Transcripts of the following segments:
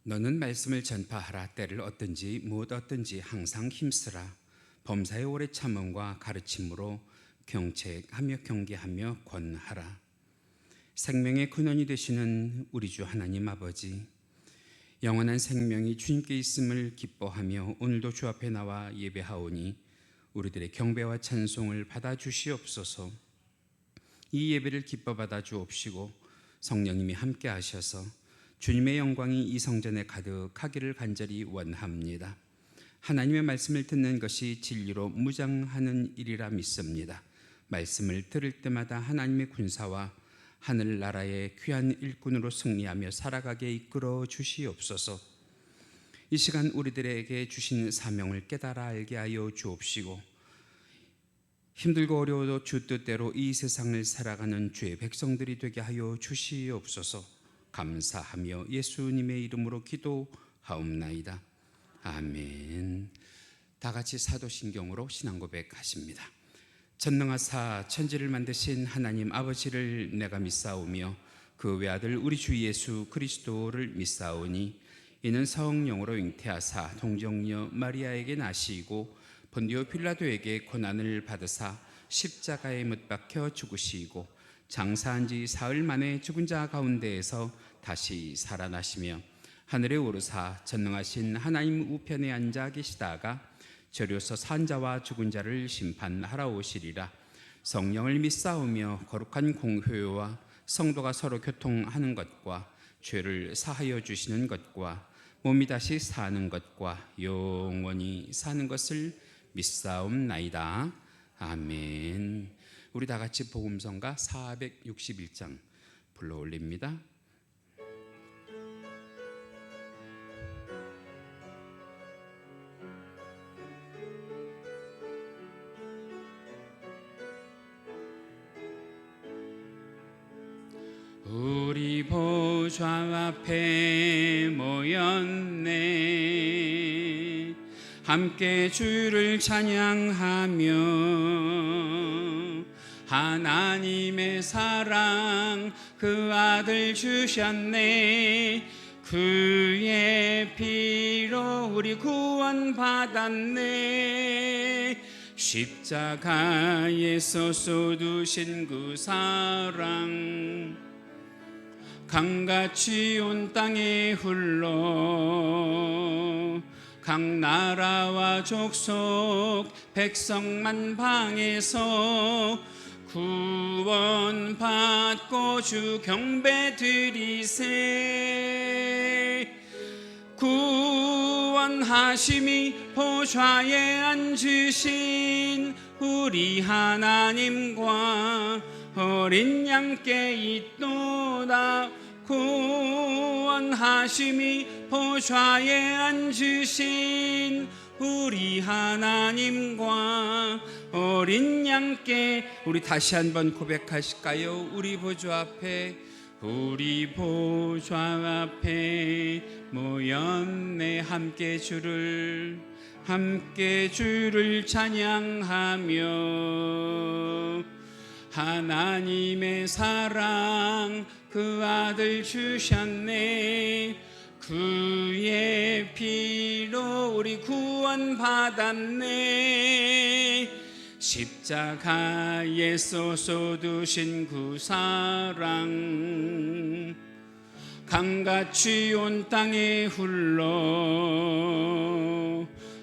너는 말씀을 전파하라. 때를 얻든지 무엇 얻든지 항상 힘쓰라. 범사의 오래 참음과 가르침으로 경책하며 경계하며 권하라. 생명의 근원이 되시는 우리 주 하나님 아버지, 영원한 생명이 주님께 있음을 기뻐하며 오늘도 주 앞에 나와 예배하오니 우리들의 경배와 찬송을 받아주시옵소서. 이 예배를 기뻐 받아 주옵시고 성령님이 함께 하셔서 주님의 영광이 이 성전에 가득하기를 간절히 원합니다. 하나님의 말씀을 듣는 것이 진리로 무장하는 일이라 믿습니다. 말씀을 들을 때마다 하나님의 군사와 하늘나라의 귀한 일꾼으로 승리하며 살아가게 이끌어 주시옵소서. 이 시간 우리들에게 주신 사명을 깨달아 알게 하여 주옵시고 힘들고 어려워도 주 뜻대로 이 세상을 살아가는 주의 백성들이 되게 하여 주시옵소서. 감사하며 예수님의 이름으로 기도하옵나이다. 아멘. 다 같이 사도신경으로 신앙 고백하십니다. 전능하사 천지를 만드신 하나님 아버지를 내가 믿사오며 그 외아들 우리 주 예수 그리스도를 믿사오니 이는 성령으로 잉태하사 동정녀 마리아에게 나시고 본디오 빌라도에게 고난을 받으사 십자가에 못 박혀 죽으시고 장사한 지 사흘 만에 죽은 자 가운데에서 다시 살아나시며 하늘에 오르사 전능하신 하나님 우편에 앉아 계시다가 저리로서 산 자와 죽은 자를 심판하러 오시리라. 성령을 믿사오며 거룩한 공회와 성도가 서로 교통하는 것과 죄를 사하여 주시는 것과 몸이 다시 사는 것과 영원히 사는 것을 믿사옵나이다. 아멘. 우리 다 같이 복음성가 461장 불러 올립니다. 우리 보좌 앞에 모였네. 함께 주를 찬양하며 하나님의 사랑 그 아들 주셨네. 그의 피로 우리 구원 받았네. 십자가에서 쏟으신 그 사랑 강같이 온 땅에 흘러 각 나라와 족속 백성만 방에서 구원받고 주 경배 드리세. 구원하심이 보좌에 앉으신 우리 하나님과 어린 양께 있도다. 구원하심이 보좌에 앉으신 우리 하나님과 어린 양께. 우리 다시 한번 고백하실까요? 우리 보좌 앞에 모였네. 함께 주를 찬양하며 하나님의 사랑 그 아들 주셨네. 그의 피로 우리 구원 받았네. 십자가에서 쏟으신 그 사랑 강같이 온 땅에 흘러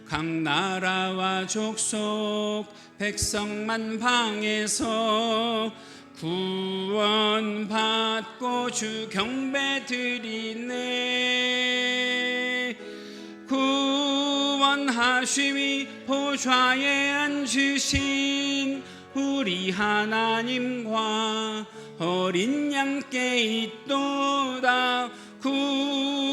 각 나라와 족속 백성만 방에서 구원받고 주 경배 드리네. 구원하심이 보좌에 앉으신 우리 하나님과 어린 양께 있도다.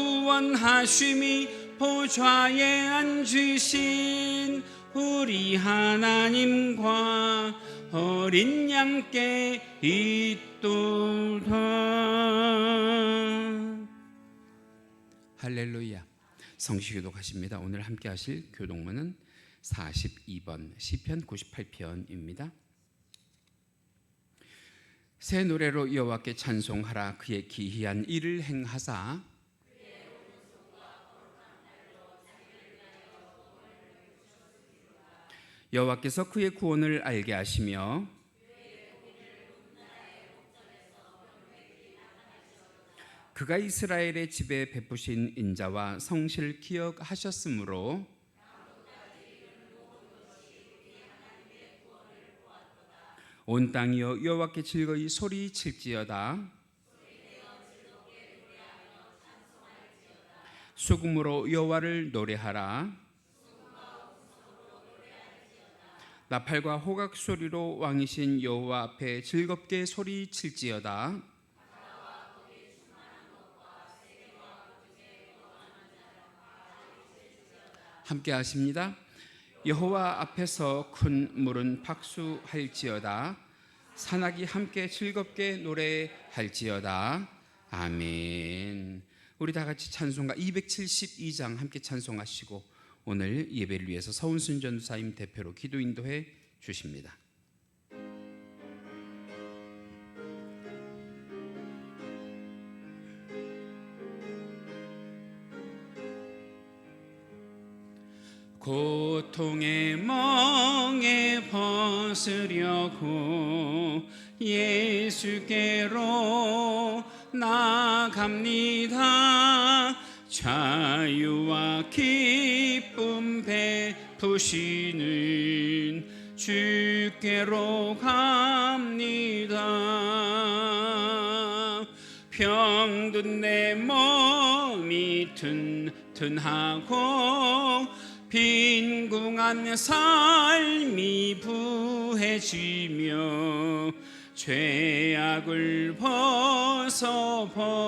구원하심이 보좌에 앉으신 우리 하나님과 어린 양께 있도다. 할렐루야. 성시교독 하십니다. 오늘 함께 하실 교독문은 42번 시편 98편입니다. 새 노래로 여호와께 찬송하라. 그의 기이한 일을 행하사 여호와께서 그의 구원을 알게 하시며 그가 이스라엘의 집에 베푸신 인자와 성실 기억하셨으므로 온 땅이여 여호와께 즐거이 소리칠지어다. 수금으로 여호와를 노래하라. 나팔과 호각 소리로 왕이신 여호와 앞에 즐겁게 소리칠지어다. 함께 하십니다. 여호와 앞에서 큰 물은 박수할지어다. 산악이 함께 즐겁게 노래할지어다. 아멘. 우리 다 같이 찬송가 272장 함께 찬송하시고 오늘 예배를 위해서 서운순 전도사님 대표로 기도 인도해 주십니다. 고통의 멍에 벗으려고 예수께로 나갑니다. 자유와 기쁨 베푸시는 주께로 갑니다. 병든 내 몸이 튼튼하고 빈궁한 삶이 부해지며 죄악을 벗어버리려고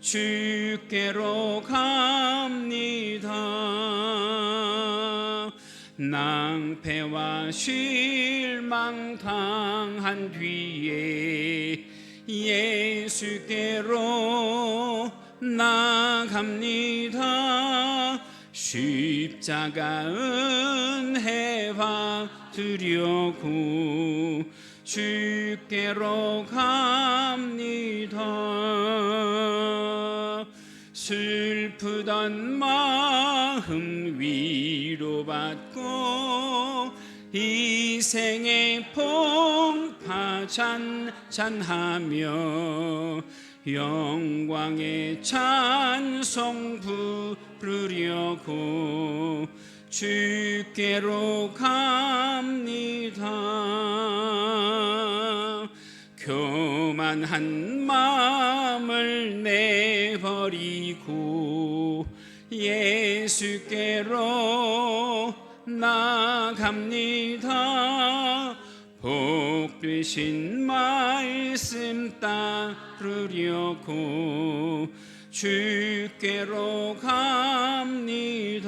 주께로 갑니다. 낭패와 실망 당한 뒤에 예수께로 나갑니다. 십자가 은혜 받으려고 주께로 갑니다. 슬프던 마음 위로받고 이 생의 풍파 잔잔하며 영광의 찬송 부르려고 주께로 갑니다. 교만한 마음을 내버리고 예수께로 나갑니다. 복되신 말씀 따르려고 주께로 갑니다.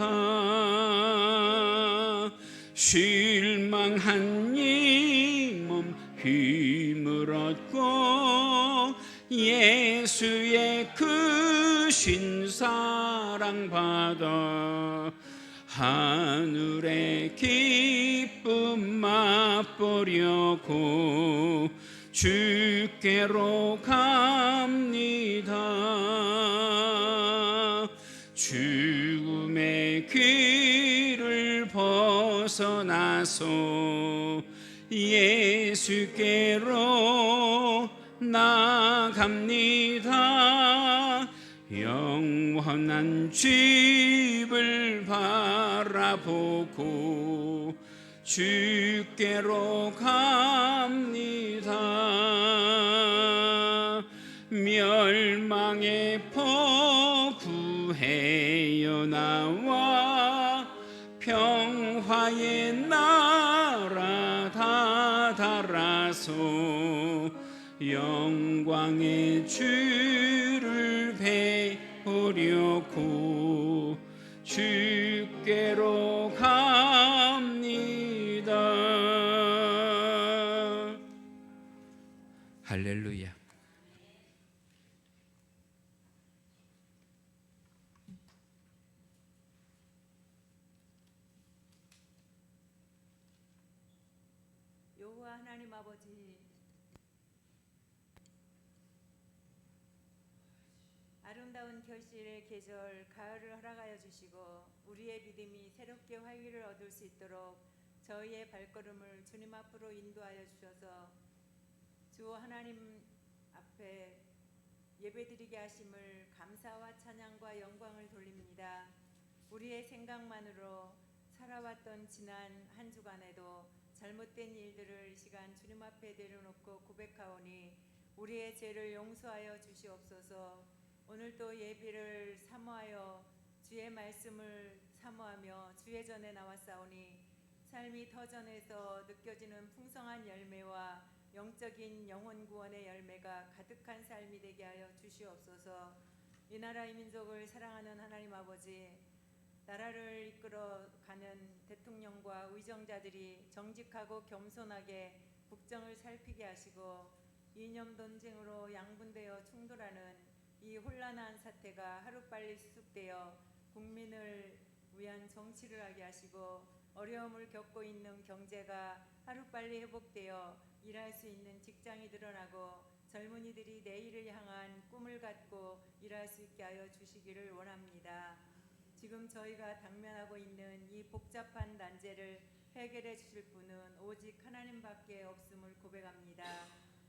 실망한 이 몸 힘을 얻고 예수의 크신 사랑 받아 하늘의 기쁨 맛보려고 주께로 갑니다. 죽음의 길을 벗어나서 예수께로 나갑니다. 영원한 집을 바라보고 주께로 갑니다. 멸망의 포 구해여 나와 평화의 나라 다다라서 영광의 주를 배우려고 주께로 갑니다. 할렐루야. 여호와 하나님 아버지, 아름다운 아름다운 결실의 계절 가을을 허락하여 주시고 우리의 믿음이 새롭게 활기를 얻을 수 있도록 저희의 발걸음을 주님 앞으로 인도하여 주셔서 주 하나님 앞에 예배드리게 하심을 감사와 찬양과 영광을 돌립니다. 우리의 생각만으로 살아왔던 지난 한 주간에도 잘못된 일들을 이 시간 주님 앞에 내려놓고 고백하오니 우리의 죄를 용서하여 주시옵소서. 오늘도 예배를 사모하여 주의 말씀을 사모하며 주의 전에 나왔사오니 삶이 터전에서 느껴지는 풍성한 열매와 영적인 영혼 구원의 열매가 가득한 삶이 되게 하여 주시옵소서. 이 나라 이 민족을 사랑하는 하나님 아버지, 나라를 이끌어가는 대통령과 의정자들이 정직하고 겸손하게 국정을 살피게 하시고 이념 논쟁으로 양분되어 충돌하는 이 혼란한 사태가 하루빨리 수습되어 국민을 위한 정치를 하게 하시고 어려움을 겪고 있는 경제가 하루빨리 회복되어 일할 수 있는 직장이 늘어나고 젊은이들이 내일을 향한 꿈을 갖고 일할 수 있게 하여 주시기를 원합니다. 지금 저희가 당면하고 있는 이 복잡한 난제를 해결해 주실 분은 오직 하나님밖에 없음을 고백합니다.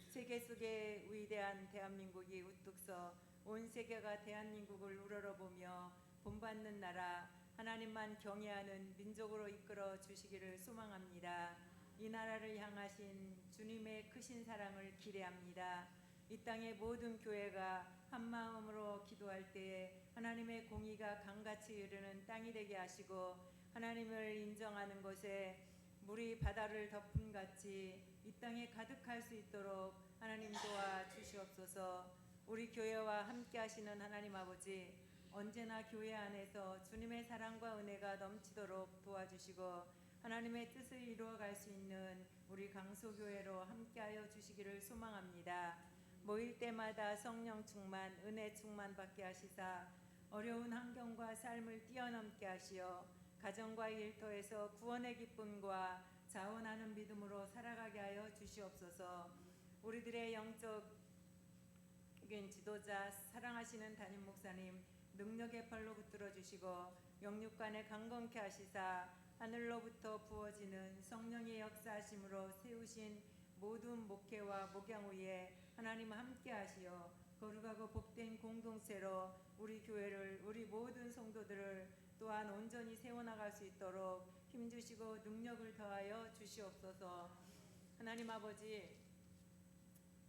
세계 속에 위대한 대한민국이 우뚝 서 온 세계가 대한민국을 우러러보며 본받는 나라, 하나님만 경외하는 민족으로 이끌어 주시기를 소망합니다. 이 나라를 향하신 주님의 크신 사랑을 기대합니다. 이 땅의 모든 교회가 한 마음으로 기도할 때에 하나님의 공의가 강같이 흐르는 땅이 되게 하시고 하나님을 인정하는 곳에 물이 바다를 덮음같이 이 땅에 가득할 수 있도록 하나님 도와 주시옵소서. 우리 교회와 함께 하시는 하나님 아버지, 언제나 교회 안에서 주님의 사랑과 은혜가 넘치도록 도와주시고 하나님의 뜻을 이루어갈 수 있는 우리 강소교회로 함께하여 주시기를 소망합니다. 모일 때마다 성령 충만, 은혜 충만 받게 하시사 어려운 환경과 삶을 뛰어넘게 하시어 가정과 일터에서 구원의 기쁨과 자원하는 믿음으로 살아가게 하여 주시옵소서. 우리들의 영적인 지도자 사랑하시는 담임 목사님 능력의 팔로 붙들어 주시고 영육간에 강건케 하시사 하늘로부터 부어지는 성령의 역사하심으로 세우신 모든 목회와 목양 위에 하나님 함께 하시어 거룩하고 복된 공동체로 우리 교회를, 우리 모든 성도들을 또한 온전히 세워나갈 수 있도록 힘주시고 능력을 더하여 주시옵소서. 하나님 아버지,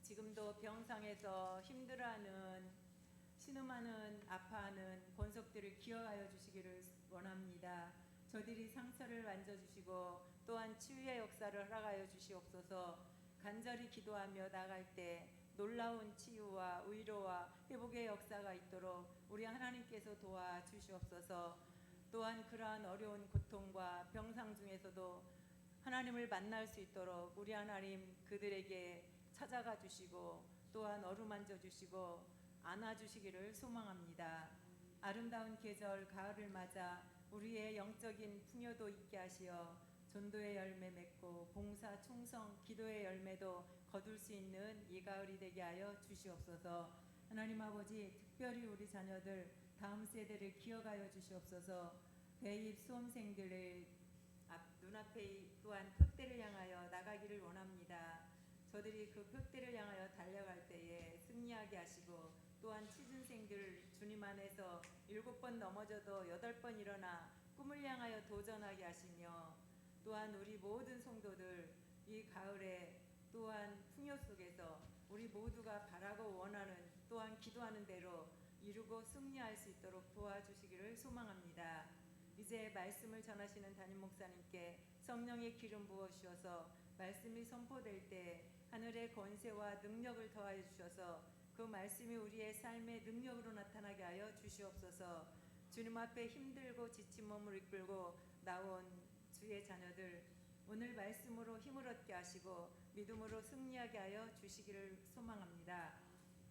지금도 병상에서 힘들어하는, 신음하는, 아파하는 권속들을 기억하여 주시기를 원합니다. 저들이 상처를 만져주시고 또한 치유의 역사를 허락하여 주시옵소서. 간절히 기도하며 나갈 때 놀라운 치유와 위로와 회복의 역사가 있도록 우리 하나님께서 도와주시옵소서. 또한 그러한 어려운 고통과 병상 중에서도 하나님을 만날 수 있도록 우리 하나님 그들에게 찾아가 주시고 또한 어루만져 주시고 안아주시기를 소망합니다. 아름다운 계절 가을을 맞아 우리의 영적인 풍요도 있게 하시어 전도의 열매 맺고 봉사, 충성, 기도의 열매도 거둘 수 있는 이 가을이 되게 하여 주시옵소서. 하나님 아버지, 특별히 우리 자녀들 다음 세대를 기억하여 주시옵소서. 대입 수험생들의 눈앞에 또한 표대를 향하여 나가기를 원합니다. 저들이 그 표대를 향하여 달려갈 때에 승리하게 하시고 또한 취준생들 주님 안에서 7번 넘어져도 8번 일어나 꿈을 향하여 도전하게 하시며 또한 우리 모든 성도들 이 가을에 또한 풍요 속에서 우리 모두가 바라고 원하는 또한 기도하는 대로 이루고 승리할 수 있도록 도와주시기를 소망합니다. 이제 말씀을 전하시는 담임 목사님께 성령의 기름 부어 주셔서 말씀이 선포될 때 하늘의 권세와 능력을 더하여 주셔서 그 말씀이 우리의 삶의 능력으로 나타나게 하여 주시옵소서. 주님 앞에 힘들고 지친 몸을 이끌고 나온 주의 자녀들 오늘 말씀으로 힘을 얻게 하시고 믿음으로 승리하게 하여 주시기를 소망합니다.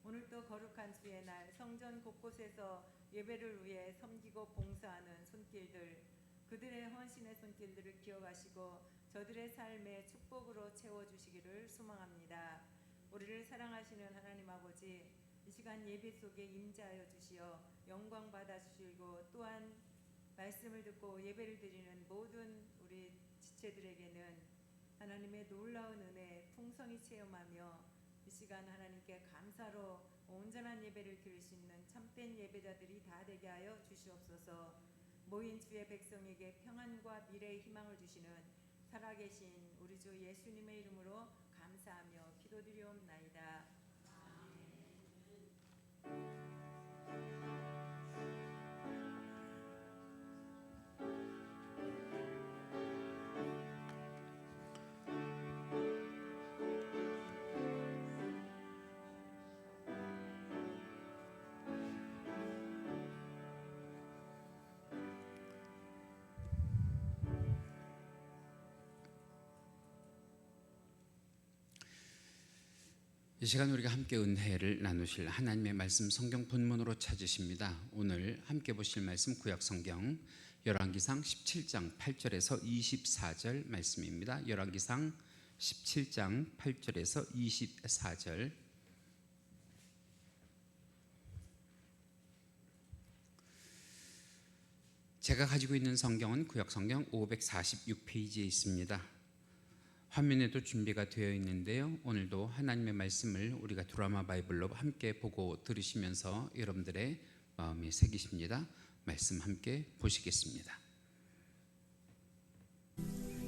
오늘도 거룩한 주의 날 성전 곳곳에서 예배를 위해 섬기고 봉사하는 손길들, 그들의 헌신의 손길들을 기억하시고 저들의 삶에 축복으로 채워주시기를 소망합니다. 우리를 사랑하시는 하나님 아버지, 이 시간 예배 속에 임재하여 주시어 영광 받아 주시고 또한 말씀을 듣고 예배를 드리는 모든 우리 지체들에게는 하나님의 놀라운 은혜 풍성히 체험하며 이 시간 하나님께 감사로 온전한 예배를 드릴 수 있는 참된 예배자들이 다 되게 하여 주시옵소서. 모인 주의 백성에게 평안과 미래의 희망을 주시는 살아계신 우리 주 예수님의 이름으로 감사하며 기도드리옵나이다. 이 시간 우리가 함께 은혜를 나누실 하나님의 말씀 성경 본문으로 찾으십니다. 오늘 함께 보실 말씀 구약 성경 열왕기상 17장 8절에서 24절 말씀입니다. 열왕기상 17장 8절에서 24절. 제가 가지고 있는 성경은 구약 성경 546페이지에 있습니다. 화면에도 준비가 되어 있는데요. 오늘도 하나님의 말씀을 우리가 드라마 바이블로 함께 보고 들으시면서 여러분들의 마음에 새기십니다. 말씀 함께 보시겠습니다.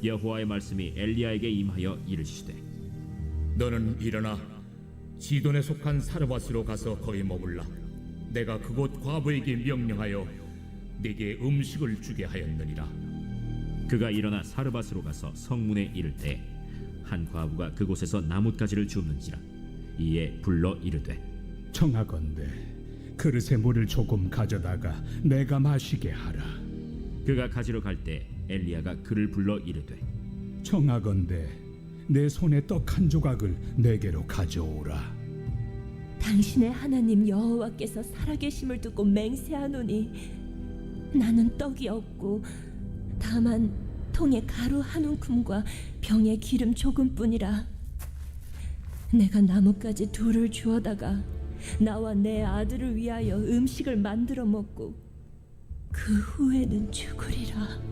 여호와의 말씀이 엘리야에게 임하여 이르시되 너는 일어나 시돈에 속한 사르밧으로 가서 거기 머물라. 내가 그곳 과부에게 명령하여 네게 음식을 주게 하였느니라. 그가 일어나 사르밧으로 가서 성문에 이를 때 한 과부가 그곳에서 나뭇가지를 줍는지라. 이에 불러 이르되 청하건대 그릇에 물을 조금 가져다가 내가 마시게 하라. 그가 가지러 갈 때 엘리야가 그를 불러 이르되 청하건대 내 손에 떡 한 조각을 내게로 가져오라. 당신의 하나님 여호와께서 살아계심을 두고 맹세하노니 나는 떡이 없고 다만 통에 가루 한 움큼과 병에 기름 조금뿐이라. 내가 나뭇가지 둘을 주어다가 나와 내 아들을 위하여 음식을 만들어 먹고 그 후에는 죽으리라.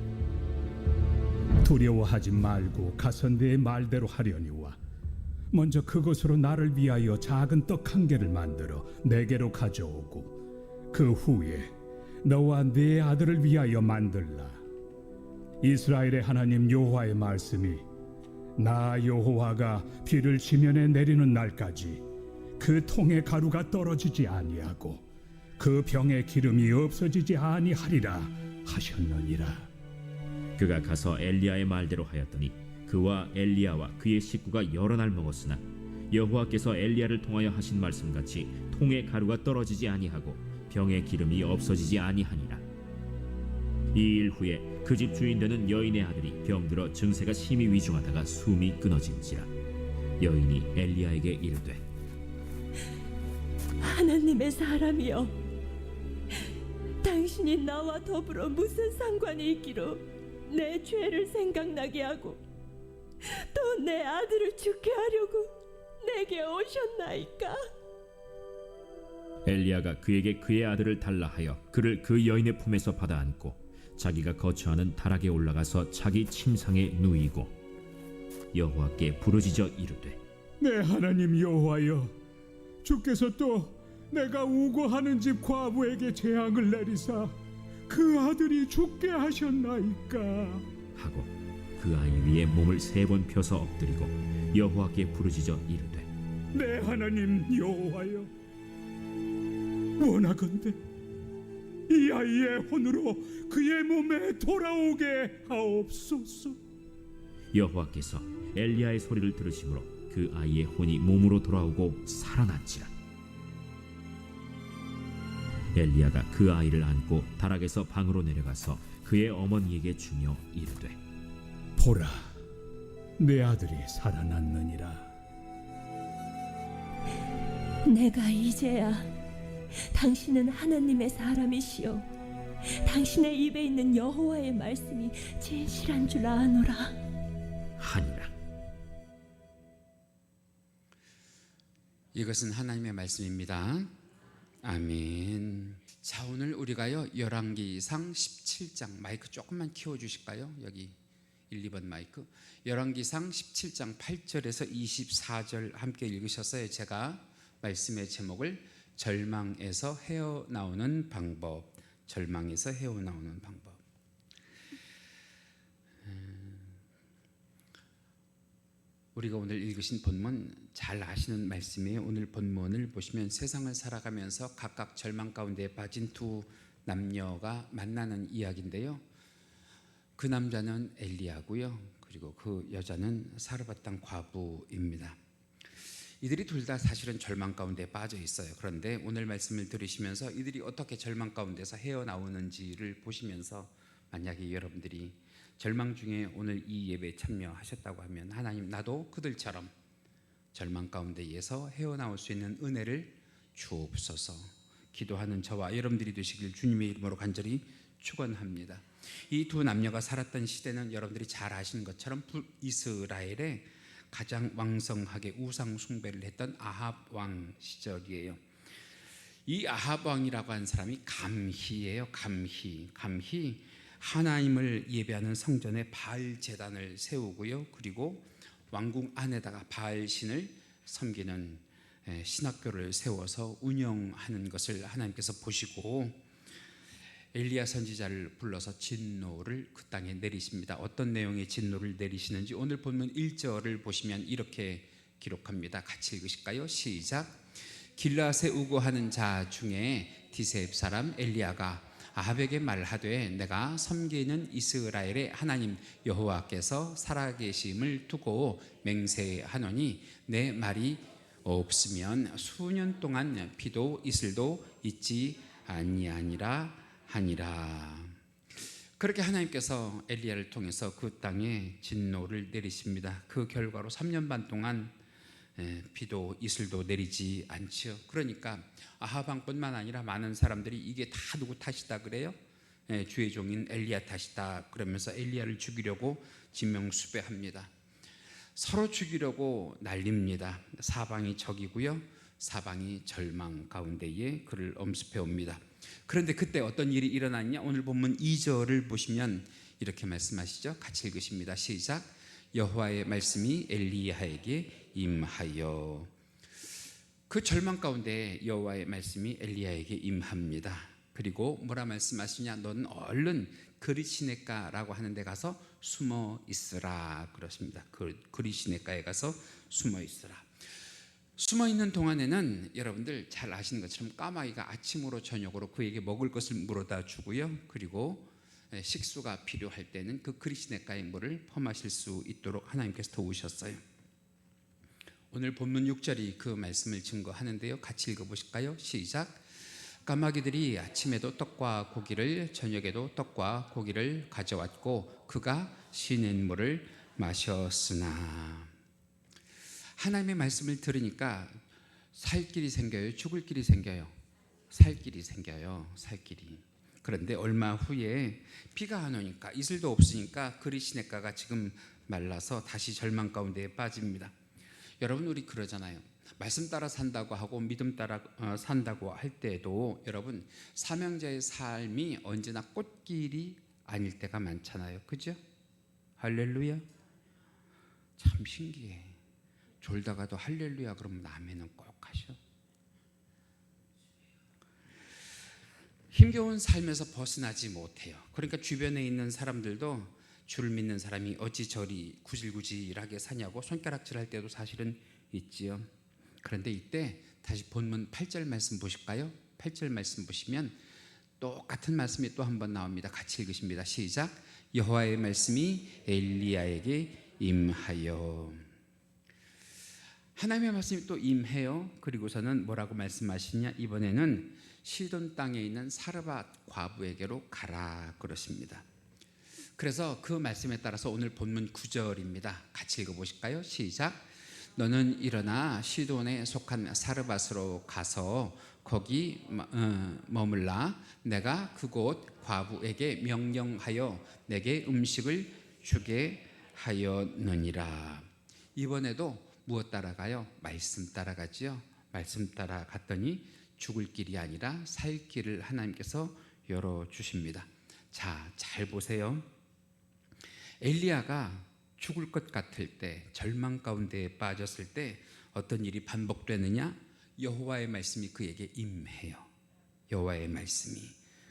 두려워하지 말고 가서 내 말대로 하려니와 먼저 그것으로 나를 위하여 작은 떡 한 개를 만들어 내게로 가져오고 그 후에 너와 네 아들을 위하여 만들라. 이스라엘의 하나님 여호와의 말씀이 나 여호와가 비를 지면에 내리는 날까지 그 통의 가루가 떨어지지 아니하고 그 병의 기름이 없어지지 아니하리라 하셨느니라. 그가 가서 엘리야의 말대로 하였더니 그와 엘리야와 그의 식구가 여러 날 먹었으나 여호와께서 엘리야를 통하여 하신 말씀같이 통의 가루가 떨어지지 아니하고 병의 기름이 없어지지 아니하니라. 이 일 후에 그 집 주인 되는 여인의 아들이 병들어 증세가 심히 위중하다가 숨이 끊어진지라. 여인이 엘리야에게 이르되 하나님의 사람이여, 당신이 나와 더불어 무슨 상관이 있기로 내 죄를 생각나게 하고 또 내 아들을 죽게 하려고 내게 오셨나이까? 엘리야가 그에게 그의 아들을 달라 하여 그를 그 여인의 품에서 받아 안고 자기가 거처하는 다락에 올라가서 자기 침상에 누이고 여호와께 부르짖어 이르되 내 하나님 여호와여, 주께서 또 내가 우고하는 집 과부에게 재앙을 내리사 그 아들이 죽게 하셨나이까? 하고 그 아이 위에 몸을 3번 펴서 엎드리고 여호와께 부르짖어 이르되 내 하나님 여호와여, 원하건대 이 아이의 혼으로 그의 몸에 돌아오게 하옵소서. 여호와께서 엘리야의 소리를 들으심으로 그 아이의 혼이 몸으로 돌아오고 살아났지라. 엘리야가 그 아이를 안고 다락에서 방으로 내려가서 그의 어머니에게 주며 이르되 보라, 내 아들이 살아났느니라. 내가 이제야 당신은 하나님의 사람이시오, 당신의 입에 있는 여호와의 말씀이 진실한 줄 아노라 하니라. 이것은 하나님의 말씀입니다. 아멘. 자, 오늘 우리가요 열왕기상 17장 마이크 조금만 키워 주실까요? 여기 1, 2번 마이크. 열왕기상 17장 8절에서 24절 함께 읽으셨어요. 제가 말씀의 제목을 절망에서 헤어나오는 방법, 절망에서 헤어나오는 방법. 우리가 오늘 읽으신 본문 잘 아시는 말씀이에요. 오늘 본문을 보시면 세상을 살아가면서 각각 절망 가운데 빠진 두 남녀가 만나는 이야기인데요. 그 남자는 엘리야고요. 그리고 그 여자는 사르밧 땅 과부입니다. 이들이 둘 다 사실은 절망 가운데 빠져 있어요. 그런데 오늘 말씀을 들으시면서 이들이 어떻게 절망 가운데서 헤어나오는지를 보시면서 만약에 여러분들이 절망 중에 오늘 이 예배에 참여하셨다고 하면 하나님 나도 그들처럼 절망 가운데에서 헤어나올 수 있는 은혜를 주옵소서. 기도하는 저와 여러분들이 되시길 주님의 이름으로 간절히 축원합니다. 이 두 남녀가 살았던 시대는 여러분들이 잘 아시는 것처럼 북이스라엘에 가장 왕성하게 우상 숭배를 했던 아합 왕 시절이에요. 이 아합 왕이라고 하는 사람이 감히예요. 감히 하나님을 예배하는 성전에 바알 제단을 세우고요. 그리고 왕궁 안에다가 바알 신을 섬기는 신학교를 세워서 운영하는 것을 하나님께서 보시고 엘리야 선지자를 불러서 진노를 그 땅에 내리십니다. 어떤 내용의 진노를 내리시는지 오늘 본문 1절을 보시면 이렇게 기록합니다. 같이 읽으실까요? 시작. 길라앗에 우고하는 자 중에 디셉 사람 엘리야가 아합에게 말하되 내가 섬기는 이스라엘의 하나님 여호와께서 살아계심을 두고 맹세하노니 내 말이 없으면 수년 동안 비도 이슬도 있지 아니하니라 하니라. 그렇게 하나님께서 엘리야를 통해서 그 땅에 진노를 내리십니다. 그 결과로 3년 반 동안 비도 이슬도 내리지 않지요. 그러니까 아합 왕뿐만 아니라 많은 사람들이 이게 다 누구 탓이다 그래요? 주의 종인 엘리야 탓이다 그러면서 엘리야를 죽이려고 진명수배합니다. 서로 죽이려고 날립니다. 사방이 적이고요, 사방이 절망 가운데에 그를 엄습해 옵니다. 그런데 그때 어떤 일이 일어났냐? 오늘 본문 2절을 보시면 이렇게 말씀하시죠. 같이 읽으십니다. 시작. 여호와의 말씀이 엘리야에게 임하여. 그 절망 가운데 여호와의 말씀이 엘리야에게 임합니다. 그리고 뭐라 말씀하시냐? 너는 얼른 그리시네가라고 하는 데 가서 숨어 있으라 그렇습니다. 그 그리시네가에 가서 숨어 있으라. 숨어 있는 동안에는 여러분들 잘 아시는 것처럼 까마귀가 아침으로 저녁으로 그에게 먹을 것을 물어다 주고요. 그리고 식수가 필요할 때는 그 그리시네가의 물을 퍼마실 수 있도록 하나님께서 도우셨어요. 오늘 본문 6절이 그 말씀을 증거하는데요. 같이 읽어보실까요? 시작. 까마귀들이 아침에도 떡과 고기를 저녁에도 떡과 고기를 가져왔고 그가 시냇물을 마셨으나. 하나님의 말씀을 들으니까 살 길이 생겨요? 죽을 길이 생겨요? 살 길이 생겨요. 살 길이. 그런데 얼마 후에 비가 안 오니까 이슬도 없으니까 그리시네가가 지금 말라서 다시 절망 가운데에 빠집니다. 여러분 우리 그러잖아요. 말씀 따라 산다고 하고 믿음 따라 산다고 할 때도 여러분 사명자의 삶이 언제나 꽃길이 아닐 때가 많잖아요. 그죠? 할렐루야. 참 신기해. 졸다가도 할렐루야 그러면 아멘은 꼭 하셔. 힘겨운 삶에서 벗어나지 못해요. 그러니까 주변에 있는 사람들도 주를 믿는 사람이 어찌 저리 구질구질하게 사냐고 손가락질할 때도 사실은 있지요. 그런데 이때 다시 본문 8절 말씀 보실까요? 8절 말씀 보시면 똑같은 말씀이 또 한 번 나옵니다. 같이 읽으십니다. 시작. 여호와의 말씀이 엘리야에게 임하여. 하나님의 말씀이 또 임해요. 그리고서는 뭐라고 말씀하시냐? 이번에는 시돈 땅에 있는 사르밧 과부에게로 가라 그러십니다. 그래서 그 말씀에 따라서 오늘 본문 9절입니다. 같이 읽어보실까요? 시작. 너는 일어나 시돈에 속한 사르밧으로 가서 거기 머물라. 내가 그곳 과부에게 명령하여 내게 음식을 주게 하였느니라. 이번에도 무엇 따라가요? 말씀 따라가지요. 말씀 따라 갔더니 죽을 길이 아니라 살 길을 하나님께서 열어주십니다. 자, 잘 보세요. 엘리야가 죽을 것 같을 때, 절망 가운데에 빠졌을 때 어떤 일이 반복되느냐? 여호와의 말씀이 그에게 임해요. 여호와의 말씀이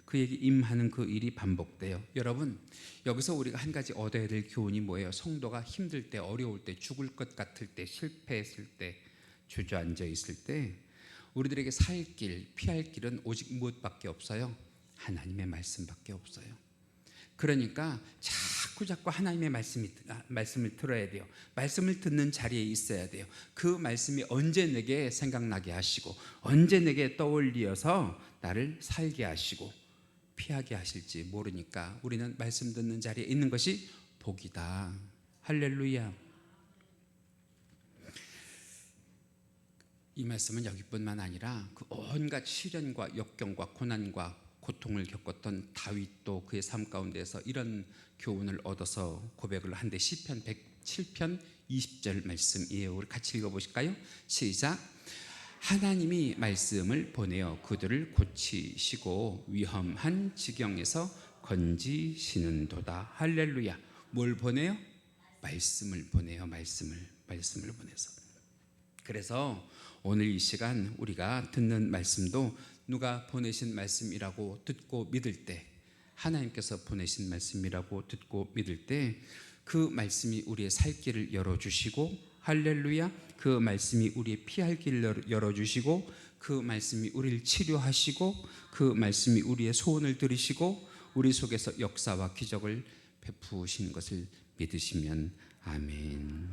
그에게 임하는 그 일이 반복돼요. 여러분, 여기서 우리가 한 가지 얻어야 될 교훈이 뭐예요? 성도가 힘들 때, 어려울 때, 죽을 것 같을 때, 실패했을 때, 주저앉아 있을 때 우리들에게 살 길, 피할 길은 오직 무엇밖에 없어요? 하나님의 말씀밖에 없어요. 그러니까 자꾸 하나님의 말씀을 들어야 돼요. 말씀을 듣는 자리에 있어야 돼요. 그 말씀이 언제 내게 생각나게 하시고 언제 내게 떠올리어서 나를 살게 하시고 피하게 하실지 모르니까 우리는 말씀 듣는 자리에 있는 것이 복이다. 할렐루야. 이 말씀은 여기뿐만 아니라 그 온갖 시련과 역경과 고난과 고통을 겪었던 다윗도 그의 삶 가운데서 이런 교훈을 얻어서 고백을 한데 시편 107편 20절 말씀이에요. 우리 같이 읽어보실까요? 시작. 하나님이 말씀을 보내어 그들을 고치시고 위험한 지경에서 건지시는도다. 할렐루야. 뭘 보내요? 말씀을 보내요. 말씀을 보내서. 그래서 오늘 이 시간 우리가 듣는 말씀도 누가 보내신 말씀이라고 듣고 믿을 때, 하나님께서 보내신 말씀이라고 듣고 믿을 때 그 말씀이 우리의 살 길을 열어주시고, 할렐루야, 그 말씀이 우리의 피할 길을 열어주시고, 그 말씀이 우리를 치료하시고, 그 말씀이 우리의 소원을 들으시고 우리 속에서 역사와 기적을 베푸시는 것을 믿으시면 아멘.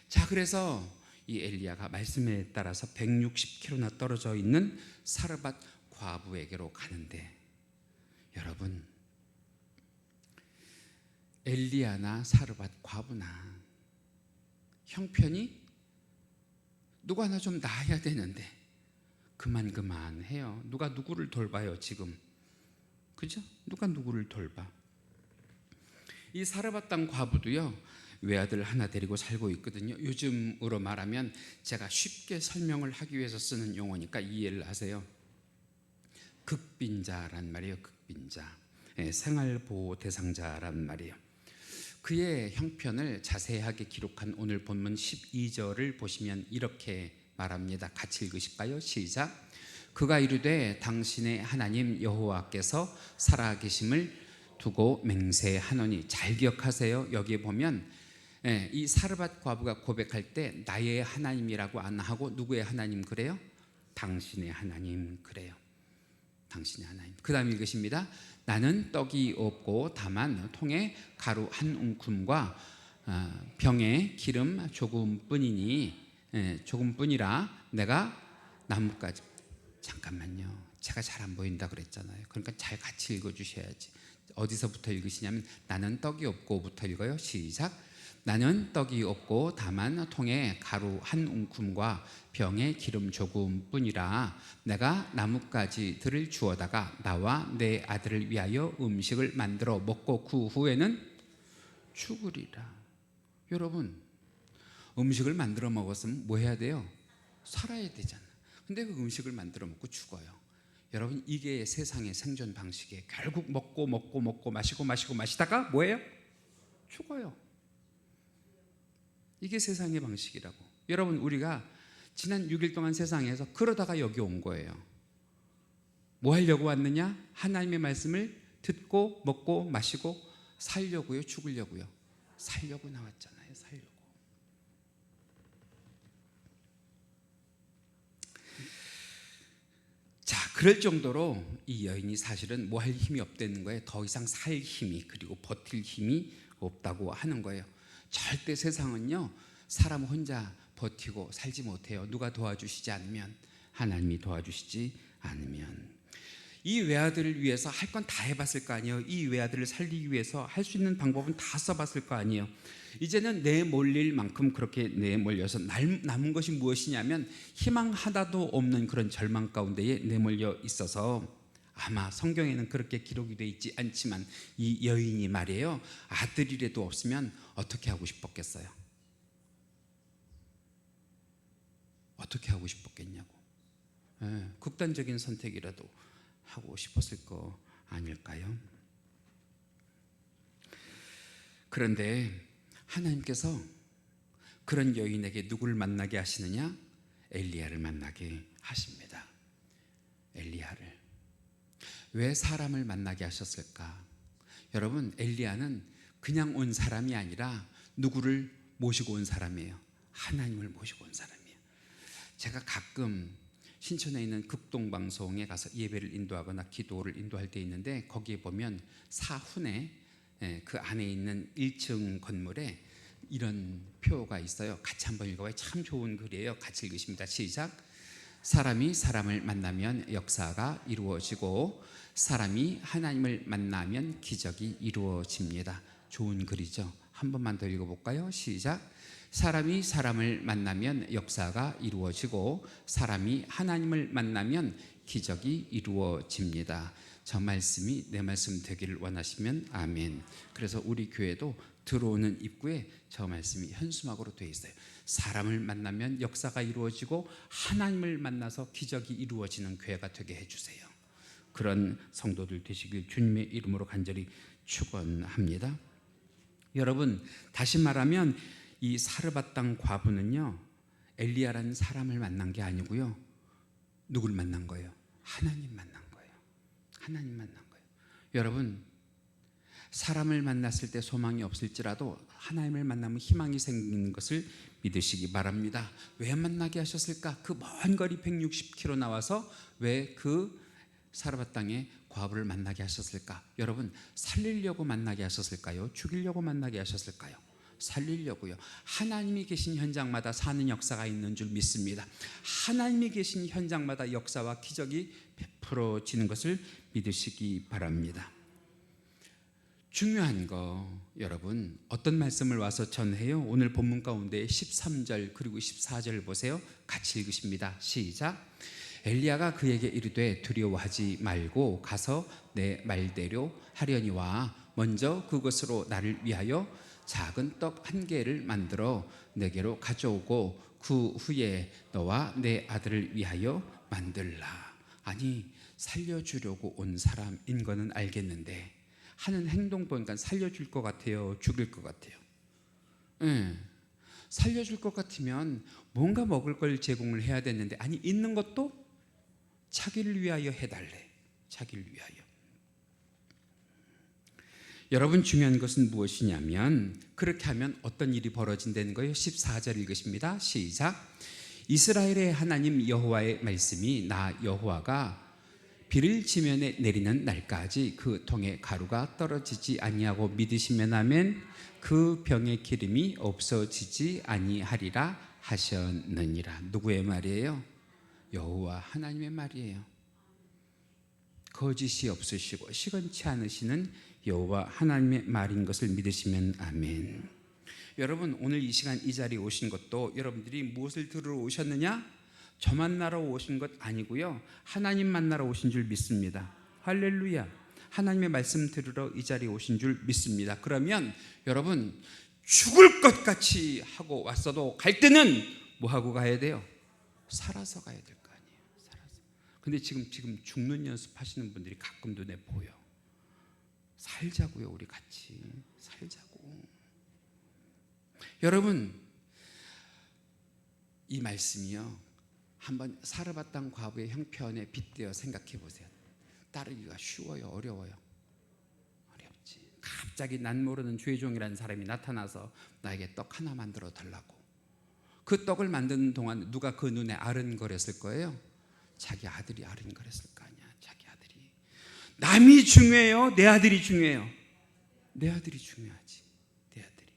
자, 그래서 이 엘리야가 말씀에 따라서 160km나 떨어져 있는 사르밧 과부에게로 가는데, 여러분, 엘리야나 사르밧 과부나 형편이 누가 하나 좀 나아야 되는데 그만해요. 누가 누구를 돌봐요 지금? 그죠? 누가 누구를 돌봐? 이 사르밧 땅 과부도요, 외아들 하나 데리고 살고 있거든요. 요즘으로 말하면 제가 쉽게 설명을 하기 위해서 쓰는 용어니까 이해를 하세요. 극빈자란 말이에요. 극빈자, 생활보호 대상자란 말이에요. 그의 형편을 자세하게 기록한 오늘 본문 12절을 보시면 이렇게 말합니다. 같이 읽으실까요? 시작. 그가 이르되 당신의 하나님 여호와께서 살아계심을 두고 맹세하노니. 잘 기억하세요. 여기에 보면 이 사르밧 과부가 고백할 때 나의 하나님이라고 안 하고 누구의 하나님 그래요? 당신의 하나님 그래요. 당신의 하나님. 그 다음 읽으십니다. 나는 떡이 없고 다만 통에 가루 한 움큼과 병에 기름 조금뿐이라 내가 나뭇가지. 잠깐만요, 제가 잘 안 보인다 그랬잖아요. 그러니까 잘 같이 읽어주셔야지. 어디서부터 읽으시냐면 나는 떡이 없고부터 읽어요. 시작. 나는 떡이 없고 다만 통에 가루 한 움큼과 병에 기름 조금뿐이라 내가 나뭇가지들을 주워다가 나와 내 아들을 위하여 음식을 만들어 먹고 그 후에는 죽으리라. 여러분, 음식을 만들어 먹었으면 뭐 해야 돼요? 살아야 되잖아. 근데 그 음식을 만들어 먹고 죽어요. 여러분, 이게 세상의 생존 방식이에요. 결국 먹고 마시다가 뭐예요? 죽어요. 이게 세상의 방식이라고. 여러분, 우리가 지난 6일 동안 세상에서 그러다가 여기 온 거예요. 뭐 하려고 왔느냐? 하나님의 말씀을 듣고 먹고 마시고 살려고요? 죽으려고요? 살려고 나왔잖아요. 살려고. 자, 그럴 정도로 이 여인이 사실은 뭐 할 힘이 없다는 거예요. 더 이상 살 힘이, 그리고 버틸 힘이 없다고 하는 거예요. 절대 세상은요, 사람 혼자 버티고 살지 못해요. 누가 도와주시지 않으면, 하나님이 도와주시지 않으면. 이 외아들을 위해서 할 건 다 해봤을 거 아니에요. 이 외아들을 살리기 위해서 할 수 있는 방법은 다 써봤을 거 아니에요. 이제는 내몰릴 만큼 그렇게 내몰려서 남은 것이 무엇이냐면 희망 하나도 없는 그런 절망 가운데에 내몰려 있어서, 아마 성경에는 그렇게 기록이 되어 있지 않지만 이 여인이 말이에요, 아들이라도 없으면 어떻게 하고 싶었겠어요? 어떻게 하고 싶었겠냐고. 극단적인 선택이라도 하고 싶었을 거 아닐까요? 그런데 하나님께서 그런 여인에게 누구를 만나게 하시느냐? 엘리야를 만나게 하십니다. 엘리야를. 왜 사람을 만나게 하셨을까? 여러분, 엘리야는 그냥 온 사람이 아니라 누구를 모시고 온 사람이에요. 하나님을 모시고 온 사람이에요. 제가 가끔 신촌에 있는 극동방송에 가서 예배를 인도하거나 기도를 인도할 때 있는데, 거기에 보면 사훈에 그 안에 있는 1층 건물에 이런 표가 있어요. 같이 한번 읽어봐요. 참 좋은 글이에요. 같이 읽으십니다. 시작. 사람이 사람을 만나면 역사가 이루어지고 사람이 하나님을 만나면 기적이 이루어집니다. 좋은 글이죠. 한 번만 더 읽어볼까요? 시작. 사람이 사람을 만나면 역사가 이루어지고 사람이 하나님을 만나면 기적이 이루어집니다. 저 말씀이 내 말씀 되기를 원하시면 아멘. 그래서 우리 교회도 들어오는 입구에 저 말씀이 현수막으로 되어 있어요. 사람을 만나면 역사가 이루어지고 하나님을 만나서 기적이 이루어지는 교회가 되게 해주세요. 그런 성도들 되시길 주님의 이름으로 간절히 축원합니다. 여러분, 다시 말하면 이 사르밧 땅 과부는요, 엘리야라는 사람을 만난 게 아니고요, 누굴 만난 거예요? 하나님 만난 거예요. 하나님 만난 거예요. 여러분, 사람을 만났을 때 소망이 없을지라도 하나님을 만나면 희망이 생기는 것을 믿으시기 바랍니다. 왜 만나게 하셨을까? 그 먼 거리 160km 나와서 왜 그 사르밧 땅에 과부를 만나게 하셨을까? 여러분, 살리려고 만나게 하셨을까요? 죽이려고 만나게 하셨을까요? 살리려고요. 하나님이 계신 현장마다 사는 역사가 있는 줄 믿습니다. 하나님이 계신 현장마다 역사와 기적이 베풀어지는 것을 믿으시기 바랍니다. 중요한 거, 여러분, 어떤 말씀을 와서 전해요? 오늘 본문 가운데 13절 그리고 14절 보세요. 같이 읽으십니다. 시작. 엘리야가 그에게 이르되 두려워하지 말고 가서 내 말대로 하려니와 먼저 그것으로 나를 위하여 작은 떡 1개를 만들어 내게로 가져오고 그 후에 너와 내 아들을 위하여 만들라. 아니, 살려주려고 온 사람인 거는 알겠는데 하는 행동 보니까 살려줄 것 같아요? 죽일 것 같아요? 살려줄 것 같으면 뭔가 먹을 걸 제공을 해야 되는데, 아니, 있는 것도 자기를 위하여 해달래. 자기를 위하여. 여러분, 중요한 것은 무엇이냐면, 그렇게 하면 어떤 일이 벌어진다는 거예요? 14절 읽으십니다. 시작. 이스라엘의 하나님 여호와의 말씀이 나 여호와가 비를 지면에 내리는 날까지 그 통에 가루가 떨어지지 아니하고 믿으시면 아멘. 그 병의 기름이 없어지지 아니하리라 하셨느니라. 누구의 말이에요? 여호와 하나님의 말이에요. 거짓이 없으시고 시건치 않으시는 여호와 하나님의 말인 것을 믿으시면 아멘. 여러분, 오늘 이 시간 이 자리에 오신 것도 여러분들이 무엇을 들으러 오셨느냐? 저 만나러 오신 것 아니고요, 하나님 만나러 오신 줄 믿습니다. 할렐루야. 하나님의 말씀 들으러 이 자리에 오신 줄 믿습니다. 그러면 여러분, 죽을 것 같이 하고 왔어도 갈 때는 뭐 하고 가야 돼요? 살아서 가야 될 거 아니에요. 살아서. 근데 지금 죽는 연습하시는 분들이 가끔 눈에 보여. 살자고요. 우리 같이 살자고. 여러분, 이 말씀이요, 한번 사르밧 땅 과부의 형편에 빗대어 생각해 보세요. 따르기가 쉬워요? 어려워요? 어렵지. 갑자기 난 모르는 죄종이라는 사람이 나타나서 나에게 떡 하나 만들어 달라고. 그 떡을 만드는 동안 누가 그 눈에 아른거렸을 거예요? 자기 아들이 아른거렸을 거 아니야. 자기 아들이. 남이 중요해요? 내 아들이 중요해요? 내 아들이 중요하지. 내 아들이.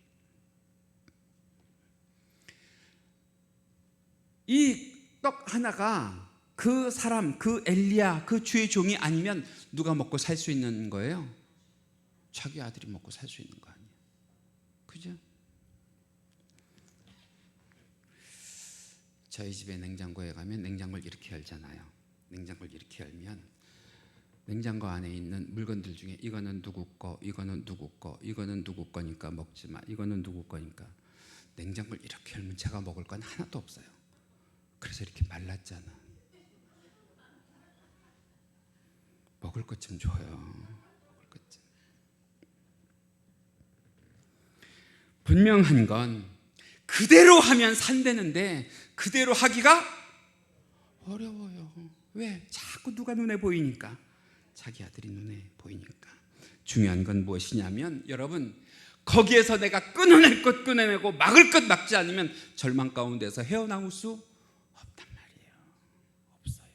이 떡 하나가 그 사람, 그 엘리야, 그 주의 종이 아니면 누가 먹고 살 수 있는 거예요? 자기 아들이 먹고 살 수 있는 거 아니에요? 그죠? 저희 집에 냉장고에 가면 냉장고를 이렇게 열잖아요. 냉장고를 이렇게 열면 냉장고 안에 있는 물건들 중에 이거는 누구 거, 이거는 누구 거, 이거는 누구 거니까 먹지 마, 이거는 누구 거니까. 냉장고를 이렇게 열면 제가 먹을 건 하나도 없어요. 그래서 이렇게 말랐잖아. 먹을 것 좀 줘요. 먹을 것 좀. 분명한 건 그대로 하면 산다는데 그대로 하기가 어려워요. 왜? 자꾸 누가 눈에 보이니까. 자기 아들이 눈에 보이니까. 중요한 건 무엇이냐면 여러분, 거기에서 내가 끊어낼 것 끊어내고 막을 것 막지 않으면 절망 가운데서 헤어나올 수 없단 말이에요. 없어요.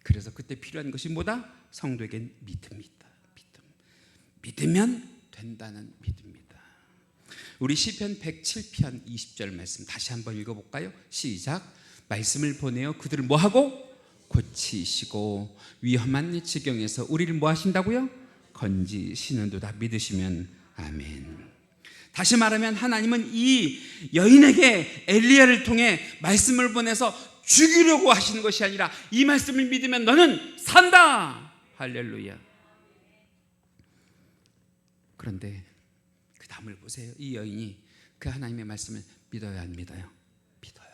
그래서 그때 필요한 것이 뭐다? 성도에겐 믿음이다. 믿으면 된다는 믿음이다. 우리 시편 107편 20절 말씀 다시 한번 읽어볼까요? 시작. 말씀을 보내어 그들을 뭐하고? 고치시고 위험한 지경에서 우리를 뭐 하신다고요? 건지시는도다. 믿으시면 아멘. 다시 말하면 하나님은 이 여인에게 엘리야를 통해 말씀을 보내서 죽이려고 하시는 것이 아니라 이 말씀을 믿으면 너는 산다. 할렐루야. 그런데 그 다음을 보세요. 이 여인이 그 하나님의 말씀을 믿어요, 안 믿어요? 믿어요.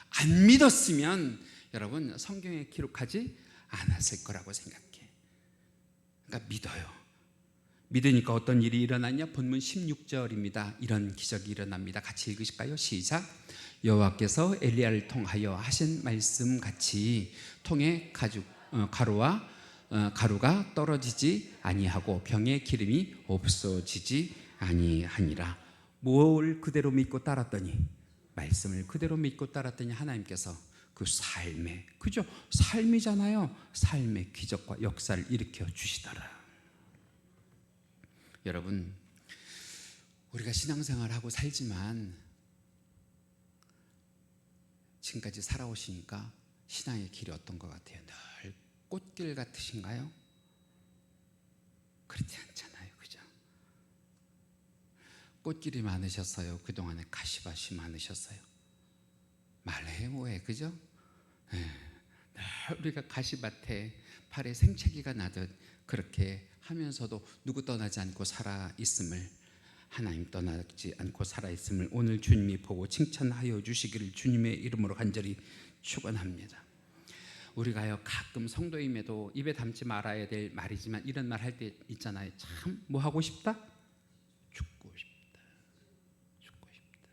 안 믿었으면 여러분 성경에 기록하지 않았을 거라고 생각해. 그러니까 믿어요. 믿으니까 어떤 일이 일어났냐? 본문 16절입니다. 이런 기적이 일어납니다. 같이 읽으실까요? 시작. 여호와께서 엘리야를 통하여 하신 말씀 같이 통에 가루가 떨어지지 아니하고 병에 기름이 없어지지 아니하니라. 뭘 그대로 믿고 따랐더니, 말씀을 그대로 믿고 따랐더니 하나님께서 그 삶에, 그죠? 삶이잖아요. 삶의 기적과 역사를 일으켜 주시더라. 여러분, 우리가 신앙생활하고 살지만 지금까지 살아오시니까 신앙의 길이 어떤 것 같아요? 늘 꽃길 같으신가요? 그렇지 않잖아요, 그죠? 꽃길이 많으셨어요? 그동안에 가시밭이 많으셨어요? 말해 뭐해, 그죠? 늘 우리가 가시밭에 팔에 생채기가 나듯 그렇게 하면서도 누구 떠나지 않고 살아있음을, 하나님 떠나지 않고 살아있음을 오늘 주님이 보고 칭찬하여 주시기를 주님의 이름으로 간절히 축원합니다. 우리가요 가끔 성도임에도 입에 담지 말아야 될 말이지만 이런 말 할 때 있잖아요. 참 뭐 하고 싶다? 죽고 싶다. 죽고 싶다.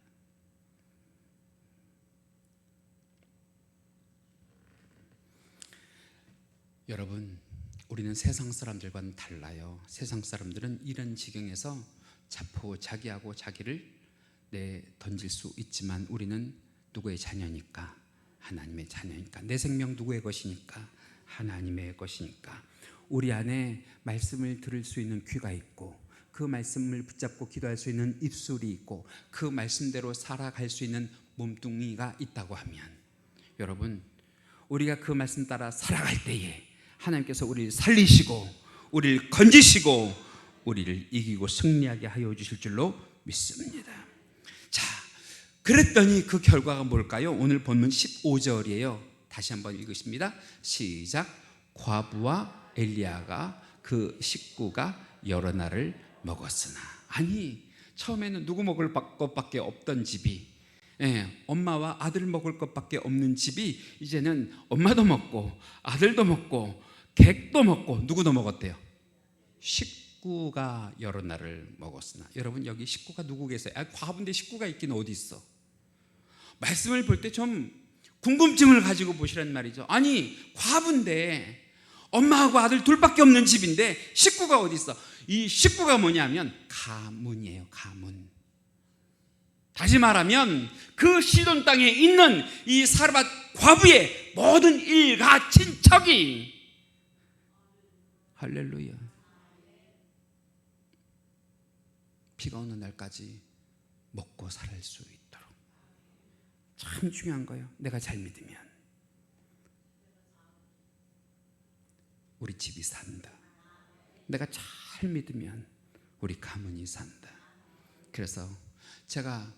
여러분, 우리는 세상 사람들과는 달라요. 세상 사람들은 이런 지경에서 자포자기하고 자기를 던질 수 있지만 우리는 누구의 자녀니까? 하나님의 자녀니까. 내 생명 누구의 것이니까? 하나님의 것이니까. 우리 안에 말씀을 들을 수 있는 귀가 있고 그 말씀을 붙잡고 기도할 수 있는 입술이 있고 그 말씀대로 살아갈 수 있는 몸뚱이가 있다고 하면, 여러분, 우리가 그 말씀 따라 살아갈 때에 하나님께서 우리를 살리시고 우리를 건지시고 우리를 이기고 승리하게 하여 주실 줄로 믿습니다. 자, 그랬더니 그 결과가 뭘까요? 오늘 본문 15절이에요. 다시 한번 읽으십니다. 시작. 과부와 엘리야가 그 식구가 여러 날을 먹었으나. 아니, 처음에는 누구 먹을 것밖에 없던 집이, 엄마와 아들 먹을 것밖에 없는 집이 이제는 엄마도 먹고 아들도 먹고 객도 먹고 누구도 먹었대요? 식구가 여러 날을 먹었으나. 여러분, 여기 식구가 누구 계세요? 과부인데 식구가 있긴 어디 있어? 말씀을 볼 때 좀 궁금증을 가지고 보시란 말이죠. 아니, 과부인데 엄마하고 아들 둘밖에 없는 집인데 식구가 어디 있어? 이 식구가 뭐냐면 가문이에요. 가문. 다시 말하면 그 시돈 땅에 있는 이 사르밧 과부의 모든 일가 친척이, 할렐루야, 비가 오는 날까지 먹고 살 수 있도록. 참 중요한 거예요. 내가 잘 믿으면 우리 집이 산다. 내가 잘 믿으면 우리 가문이 산다. 그래서 제가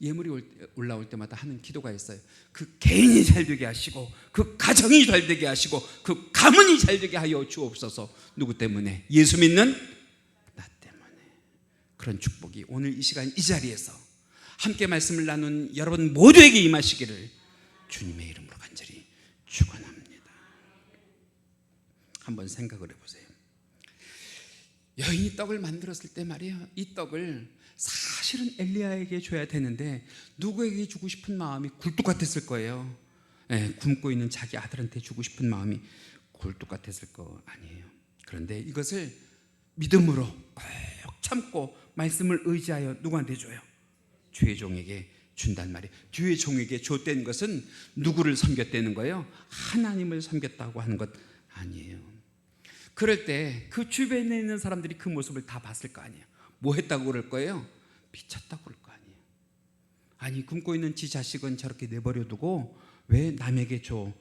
예물이 올라올 때마다 하는 기도가 있어요. 그 개인이 잘 되게 하시고 그 가정이 잘 되게 하시고 그 가문이 잘 되게 하여 주옵소서. 누구 때문에? 예수 믿는 나 때문에. 그런 축복이 오늘 이 시간 이 자리에서 함께 말씀을 나눈 여러분 모두에게 임하시기를 주님의 이름으로 간절히 축원합니다. 한번 생각을 해보세요. 여인이 떡을 만들었을 때 말이에요, 이 떡을 사실은 엘리야에게 줘야 되는데 누구에게 주고 싶은 마음이 굴뚝 같았을 거예요. 굶고 있는 자기 아들한테 주고 싶은 마음이 굴뚝 같았을 거 아니에요. 그런데 이것을 믿음으로 꼭 참고 말씀을 의지하여 누구한테 줘요? 주의 종에게 준단 말이에요. 주의 종에게 줬다는 것은 누구를 섬겼다는 거예요? 하나님을 섬겼다고 하는 것 아니에요. 그럴 때 그 주변에 있는 사람들이 그 모습을 다 봤을 거 아니에요. 뭐 했다고 그럴 거예요? 미쳤다고 그럴 거 아니에요. 아니, 굶고 있는 지 자식은 저렇게 내버려두고 왜 남에게 줘?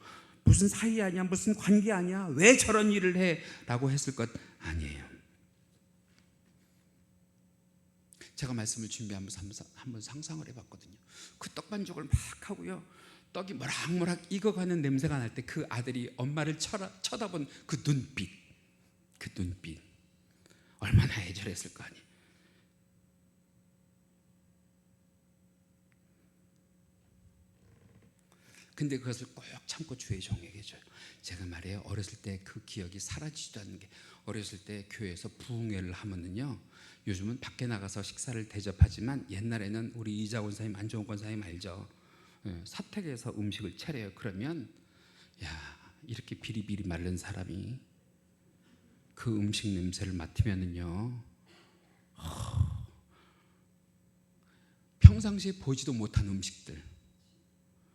무슨 사이 아니야? 무슨 관계 아니야? 왜 저런 일을 해? 라고 했을 것 아니에요. 제가 말씀을 준비하면서 한번 상상을 해봤거든요. 그 떡반죽을 막 하고요, 떡이 모락모락 익어가는 냄새가 날 때 그 아들이 엄마를 쳐다본 그 눈빛 얼마나 애절했을 거 아니에요. 근데 그것을 꼭 참고 주의 종에게 줘요. 제가 말해요, 어렸을 때 그 기억이 사라지지도 않는 게, 어렸을 때 교회에서 부흥회를 하면은요, 요즘은 밖에 나가서 식사를 대접하지만 옛날에는 우리 이자원 사님, 안정원 권사님 알죠? 사택에서 음식을 차려요. 그러면 이렇게 비리비리 마른 사람이 그 음식 냄새를 맡으면은요, 평상시에 보지도 못한 음식들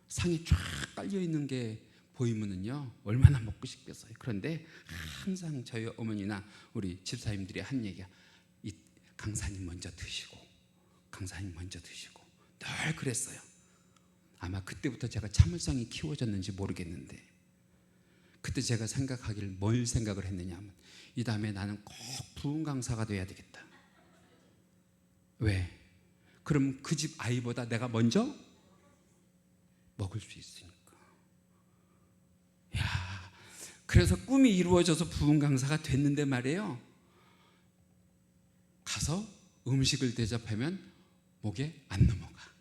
상에 쫙 깔려 있는 게 보이면은요, 얼마나 먹고 싶겠어요. 그런데 항상 저희 어머니나 우리 집사님들이 한 얘기야, 이 강사님 먼저 드시고, 강사님 먼저 드시고, 늘 그랬어요. 아마 그때부터 제가 참을성이 키워졌는지 모르겠는데, 그때 제가 생각하기를 뭘 생각을 했느냐 하면, 이 다음에 나는 꼭 부흥 강사가 돼야 되겠다. 왜? 그럼 그 집 아이보다 내가 먼저 먹을 수 있으니까. 그래서 꿈이 이루어져서 부흥 강사가 됐는데 말이에요, 가서 음식을 대접하면 목에 안 넘어가.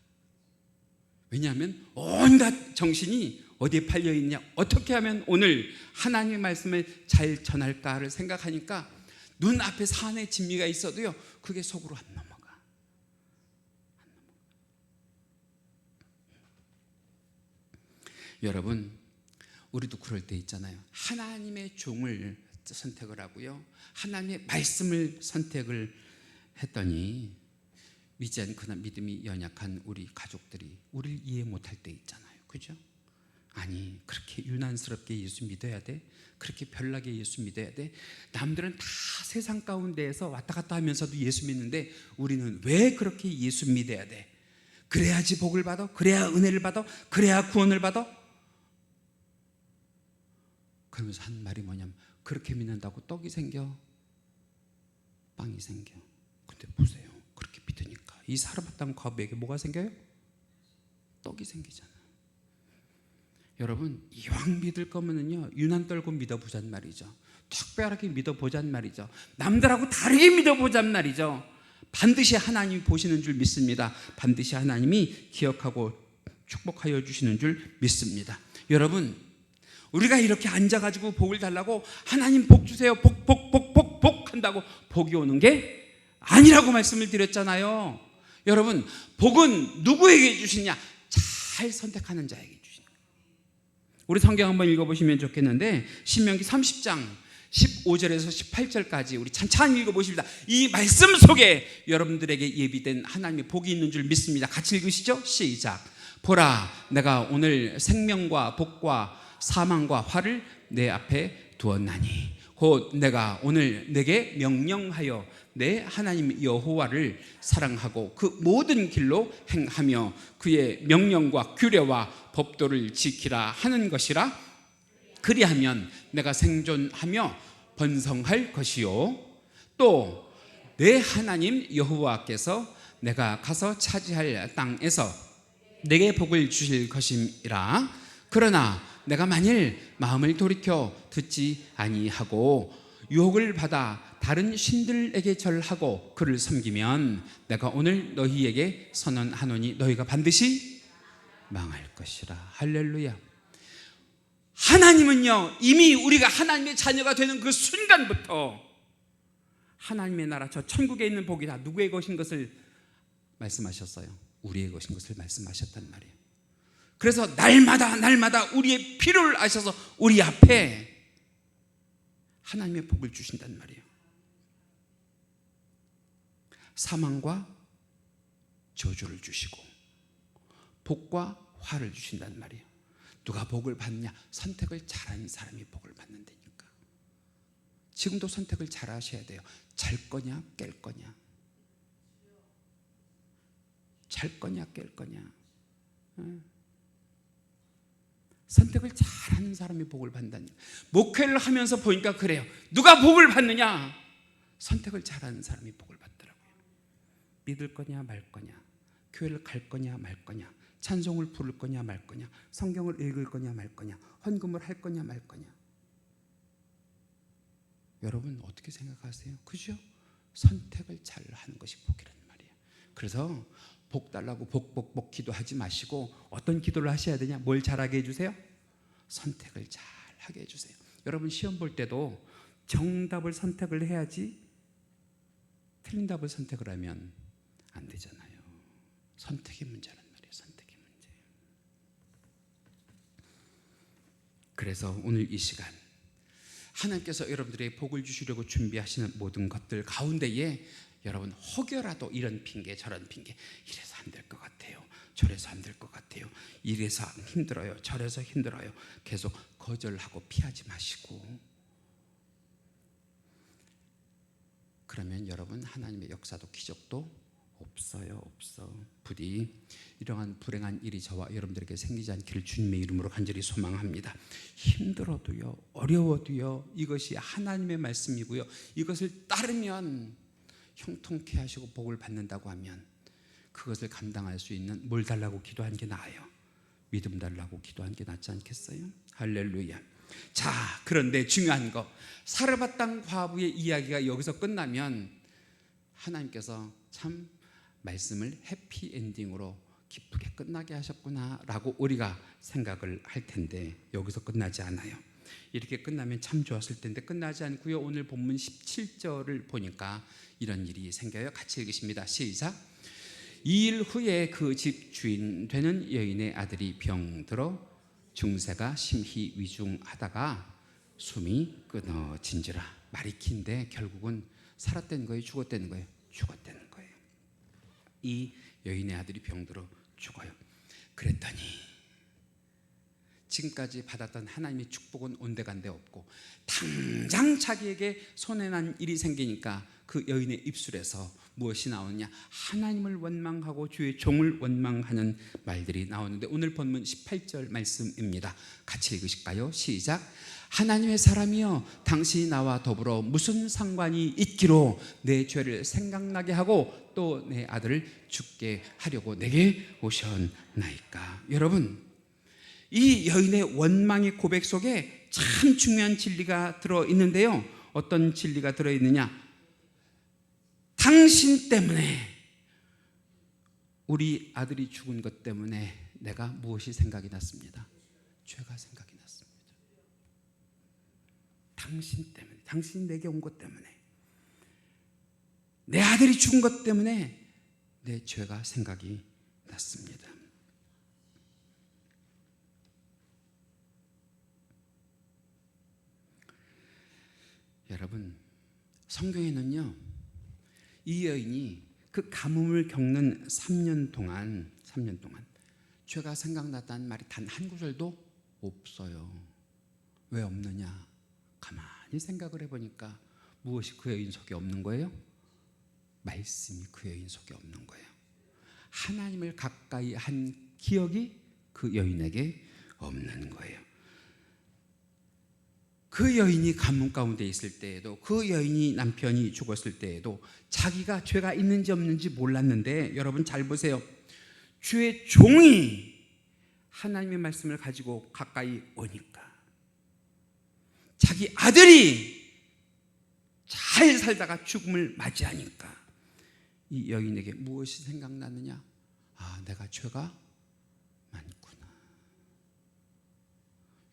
왜냐하면 온갖 정신이 어디에 팔려 있냐, 어떻게 하면 오늘 하나님의 말씀을 잘 전할까를 생각하니까 눈앞에 산의 진미가 있어도요, 그게 속으로 안 넘어가. 여러분, 우리도 그럴 때 있잖아요. 하나님의 종을 선택을 하고요, 하나님의 말씀을 선택을 했더니 믿지 않거나 믿음이 연약한 우리 가족들이 우리를 이해 못할 때 있잖아요. 그죠? 아니, 그렇게 유난스럽게 예수 믿어야 돼? 그렇게 별나게 예수 믿어야 돼? 남들은 다 세상 가운데에서 왔다 갔다 하면서도 예수 믿는데 우리는 왜 그렇게 예수 믿어야 돼? 그래야지 복을 받아? 그래야 은혜를 받아? 그래야 구원을 받아? 그러면서 한 말이 뭐냐면, 그렇게 믿는다고 떡이 생겨? 빵이 생겨. 근데 보세요, 그렇게 믿으니까 이 사람았던 과부에게 뭐가 생겨요? 떡이 생기잖아요. 여러분, 이왕 믿을 거면은요, 유난 떨고 믿어보잔 말이죠. 특별하게 믿어보잔 말이죠. 남들하고 다르게 믿어보잔 말이죠. 반드시 하나님이 보시는 줄 믿습니다. 반드시 하나님이 기억하고 축복하여 주시는 줄 믿습니다. 여러분, 우리가 이렇게 앉아가지고 복을 달라고 하나님 복 주세요, 복 한다고 복이 오는 게 아니라고 말씀을 드렸잖아요. 여러분, 복은 누구에게 주시냐? 잘 선택하는 자에게 주시는 거예요. 우리 성경 한번 읽어보시면 좋겠는데, 신명기 30장 15절에서 18절까지 우리 찬찬히 읽어보십니다. 이 말씀 속에 여러분들에게 예비된 하나님의 복이 있는 줄 믿습니다. 같이 읽으시죠. 시작. 보라, 내가 오늘 생명과 복과 사망과 화를 내 앞에 두었나니, 곧 내가 오늘 내게 명령하여 내 하나님 여호와를 사랑하고 그 모든 길로 행하며 그의 명령과 규례와 법도를 지키라 하는 것이라. 그리하면 내가 생존하며 번성할 것이요, 또 내 하나님 여호와께서 내가 가서 차지할 땅에서 내게 복을 주실 것임이라. 그러나 내가 만일 마음을 돌이켜 듣지 아니하고 유혹을 받아 다른 신들에게 절하고 그를 섬기면 내가 오늘 너희에게 선언하노니 너희가 반드시 망할 것이라. 할렐루야. 하나님은요, 이미 우리가 하나님의 자녀가 되는 그 순간부터 하나님의 나라, 저 천국에 있는 복이 다 누구의 것인 것을 말씀하셨어요. 우리의 것인 것을 말씀하셨단 말이에요. 그래서 날마다 우리의 필요를 아셔서 우리 앞에 하나님의 복을 주신단 말이에요. 사망과 저주를 주시고 복과 화를 주신단 말이에요. 누가 복을 받느냐? 선택을 잘하는 사람이 복을 받는다니까. 지금도 선택을 잘 하셔야 돼요. 잘 거냐 깰 거냐, 잘 거냐 깰 거냐. 선택을 잘하는 사람이 복을 받는다니. 목회를 하면서 보니까 그래요. 누가 복을 받느냐? 선택을 잘하는 사람이 복을 받더라고요. 믿을 거냐 말 거냐, 교회를 갈 거냐 말 거냐, 찬송을 부를 거냐 말 거냐, 성경을 읽을 거냐 말 거냐, 헌금을 할 거냐 말 거냐. 여러분 어떻게 생각하세요? 그죠? 선택을 잘 하는 것이 복이란 말이에요. 그래서 복 달라고 복 기도하지 마시고 어떤 기도를 하셔야 되냐? 뭘 잘하게 해주세요? 선택을 잘 하게 해주세요. 여러분 시험 볼 때도 정답을 선택을 해야지 틀린 답을 선택을 하면 안 되잖아요. 선택의 문제란 말이에요. 선택의 문제. 그래서 오늘 이 시간 하나님께서 여러분들에게 복을 주시려고 준비하시는 모든 것들 가운데에 여러분 혹여라도 이런 핑계 저런 핑계, 이래서 안 될 것 같아요, 저래서 안 될 것 같아요, 이래서 힘들어요, 저래서 힘들어요, 계속 거절하고 피하지 마시고, 그러면 여러분 하나님의 역사도 기적도 없어요. 없어. 부디 이러한 불행한 일이 저와 여러분들에게 생기지 않기를 주님의 이름으로 간절히 소망합니다. 힘들어도요, 어려워도요, 이것이 하나님의 말씀이고요, 이것을 따르면 형통케 하시고 복을 받는다고 하면 그것을 감당할 수 있는 뭘 달라고 기도한 게 나아요? 믿음 달라고 기도한 게 낫지 않겠어요? 할렐루야. 자, 그런데 중요한 거, 사르밧 땅 과부의 이야기가 여기서 끝나면 하나님께서 참 말씀을 해피엔딩으로 기쁘게 끝나게 하셨구나라고 우리가 생각을 할 텐데 여기서 끝나지 않아요. 이렇게 끝나면 참 좋았을 텐데 끝나지 않고요. 오늘 본문 17절을 보니까 이런 일이 생겨요. 같이 읽으십니다. 시작. 2일 후에 그 집 주인 되는 여인의 아들이 병들어 중세가 심히 위중하다가 숨이 끊어진지라. 말이 긴데 결국은 살았다는 거예요, 죽었다는 거예요? 죽었다는 거예요. 이 여인의 아들이 병들어 죽어요. 그랬더니 지금까지 받았던 하나님의 축복은 온데간데 없고 당장 자기에게 손해난 일이 생기니까 그 여인의 입술에서 무엇이 나오느냐? 하나님을 원망하고 주의 종을 원망하는 말들이 나오는데 오늘 본문 18절 말씀입니다. 같이 읽으실까요? 시작. 하나님의 사람이여, 당신이 나와 더불어 무슨 상관이 있기로 내 죄를 생각나게 하고 또 내 아들을 죽게 하려고 내게 오셨나이까. 여러분, 이 여인의 원망의 고백 속에 참 중요한 진리가 들어있는데요. 어떤 진리가 들어있느냐? 당신 때문에, 우리 아들이 죽은 것 때문에 내가 무엇이 생각이 났습니다? 죄가 생각이 났습니다. 당신 때문에, 당신이 내게 온 것 때문에, 내 아들이 죽은 것 때문에 내 죄가 생각이 났습니다. 여러분, 성경에는요, 이 여인이 그 가뭄을 겪는 3년 동안 죄가 생각났다는 말이 단 한 구절도 없어요. 왜 없느냐? 가만히 생각을 해보니까 무엇이 그 여인 속에 없는 거예요? 말씀이 그 여인 속에 없는 거예요. 하나님을 가까이 한 기억이 그 여인에게 없는 거예요. 그 여인이 가뭄 가운데 있을 때에도, 그 여인이 남편이 죽었을 때에도 자기가 죄가 있는지 없는지 몰랐는데, 여러분 잘 보세요. 주의 종이 하나님의 말씀을 가지고 가까이 오니까 자기 아들이 잘 살다가 죽음을 맞이하니까 이 여인에게 무엇이 생각나느냐? 아, 내가 죄가 많구나.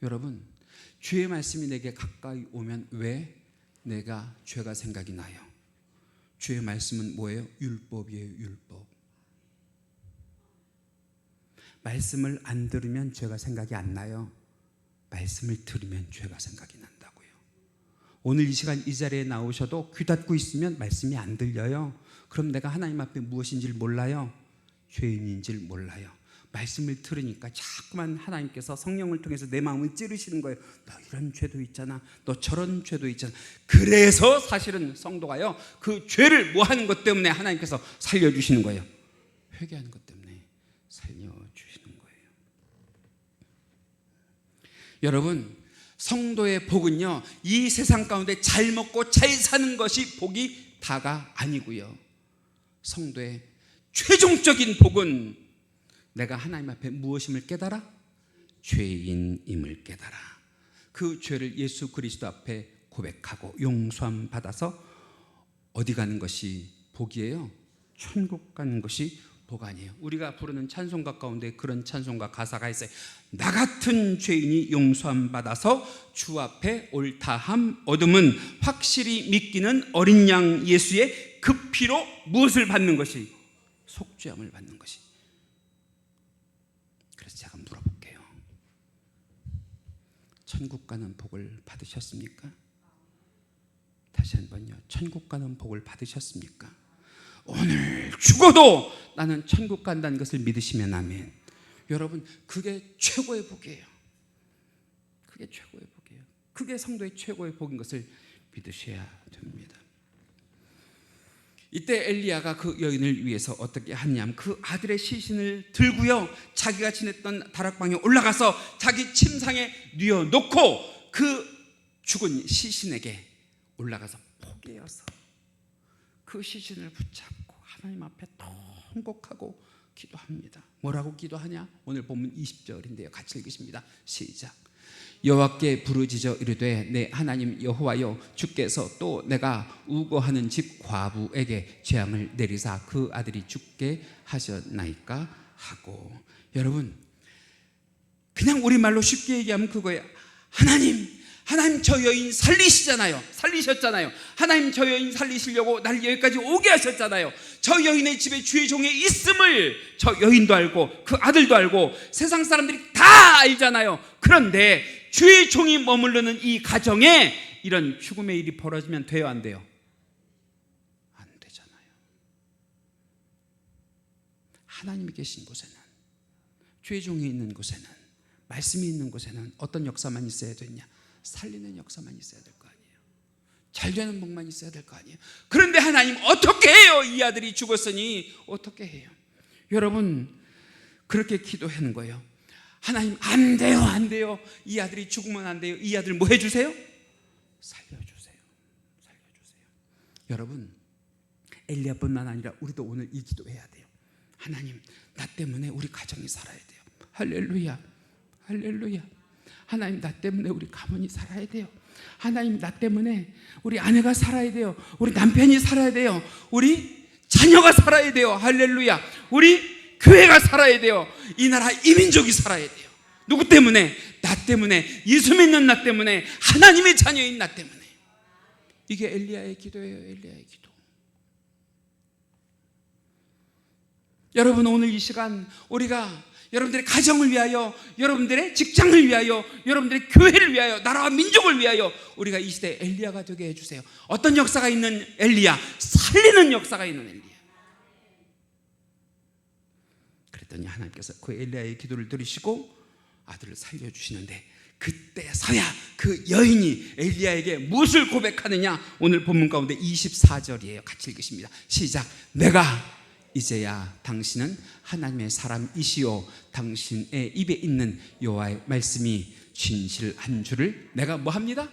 여러분, 주의 말씀이 내게 가까이 오면 왜 내가 죄가 생각이 나요? 주의 말씀은 뭐예요? 율법이에요. 율법. 말씀을 안 들으면 죄가 생각이 안 나요. 말씀을 들으면 죄가 생각이 난다고요. 오늘 이 시간 이 자리에 나오셔도 귀 닫고 있으면 말씀이 안 들려요. 그럼 내가 하나님 앞에 무엇인지를 몰라요. 죄인인지를 몰라요. 말씀을 들으니까 자꾸만 하나님께서 성령을 통해서 내 마음을 찌르시는 거예요. 너 이런 죄도 있잖아. 너 저런 죄도 있잖아. 그래서 사실은 성도가요, 그 죄를 뭐 하는 것 때문에 하나님께서 살려주시는 거예요. 회개하는 것 때문에 살려주시는 거예요. 여러분, 성도의 복은요, 이 세상 가운데 잘 먹고 잘 사는 것이 복이 다가 아니고요. 성도의 최종적인 복은 내가 하나님 앞에 무엇임을 깨달아? 죄인임을 깨달아. 그 죄를 예수 그리스도 앞에 고백하고 용서함 받아서 어디 가는 것이 복이에요? 천국 가는 것이 복 아니에요. 우리가 부르는 찬송가 가운데 그런 찬송가 가사가 있어요. 나 같은 죄인이 용서함 받아서 주 앞에 옳다함 얻음은 확실히 믿기는 어린 양 예수의 그 피로 무엇을 받는 것이? 속죄함을 받는 것이. 그래서 제가 물어볼게요. 천국 가는 복을 받으셨습니까? 다시 한번요. 천국 가는 복을 받으셨습니까? 오늘 죽어도 나는 천국 간다는 것을 믿으시면 아멘. 여러분, 그게 최고의 복이에요. 그게 최고의 복이에요. 그게 성도의 최고의 복인 것을 믿으셔야 됩니다. 이때 엘리야가 그 여인을 위해서 어떻게 하냐면 그 아들의 시신을 들고요, 자기가 지냈던 다락방에 올라가서 자기 침상에 뉘어놓고 그 죽은 시신에게 올라가서 포개어서 그 시신을 붙잡고 하나님 앞에 통곡하고 기도합니다. 뭐라고 기도하냐? 오늘 본문 20절인데요. 같이 읽으십니다. 시작. 여호와께 부르짖어 이르되 내 하나님 여호와여, 주께서 또 내가 우거하는 집 과부에게 재앙을 내리사 그 아들이 죽게 하셨나이까 하고. 여러분, 그냥 우리말로 쉽게 얘기하면 그거예요. 하나님 저 여인 살리셨잖아요. 하나님 저 여인 살리시려고 날 여기까지 오게 하셨잖아요. 저 여인의 집에 주의 종이 있음을 저 여인도 알고 그 아들도 알고 세상 사람들이 다 알잖아요. 그런데 주의 종이 머무르는 이 가정에 이런 죽음의 일이 벌어지면 돼요, 안 돼요? 안 되잖아요. 하나님이 계신 곳에는, 주의 종이 있는 곳에는, 말씀이 있는 곳에는 어떤 역사만 있어야 되냐? 살리는 역사만 있어야 될 거 아니에요. 잘 되는 복만 있어야 될 거 아니에요. 그런데 하나님 어떻게 해요? 이 아들이 죽었으니 어떻게 해요? 여러분, 그렇게 기도하는 거예요. 하나님 안 돼요. 이 아들이 죽으면 안 돼요. 이 아들 뭐 해주세요? 살려주세요. 여러분, 엘리야뿐만 아니라 우리도 오늘 이 기도해야 돼요. 하나님, 나 때문에 우리 가정이 살아야 돼요. 할렐루야. 하나님, 나 때문에 우리 가문이 살아야 돼요. 하나님, 나 때문에 우리 아내가 살아야 돼요. 우리 남편이 살아야 돼요. 우리 자녀가 살아야 돼요. 할렐루야. 우리 교회가 살아야 돼요. 이 나라 이민족이 살아야 돼요. 누구 때문에? 나 때문에. 예수 믿는 나 때문에. 하나님의 자녀인 나 때문에. 이게 엘리야의 기도예요. 엘리야의 기도. 여러분, 오늘 이 시간 우리가 여러분들의 가정을 위하여, 여러분들의 직장을 위하여, 여러분들의 교회를 위하여, 나라와 민족을 위하여 우리가 이 시대에 엘리야가 되게 해주세요. 어떤 역사가 있는 엘리야? 살리는 역사가 있는 엘리야. 그랬더니 하나님께서 그 엘리야의 기도를 들으시고 아들을 살려주시는데, 그때서야 그 여인이 엘리야에게 무엇을 고백하느냐? 오늘 본문 가운데 24절이에요. 같이 읽으십니다. 시작. 내가 이제야 당신은 하나님의 사람이시오. 당신의 입에 있는 여호와의 말씀이 진실한 줄을 내가 뭐합니다?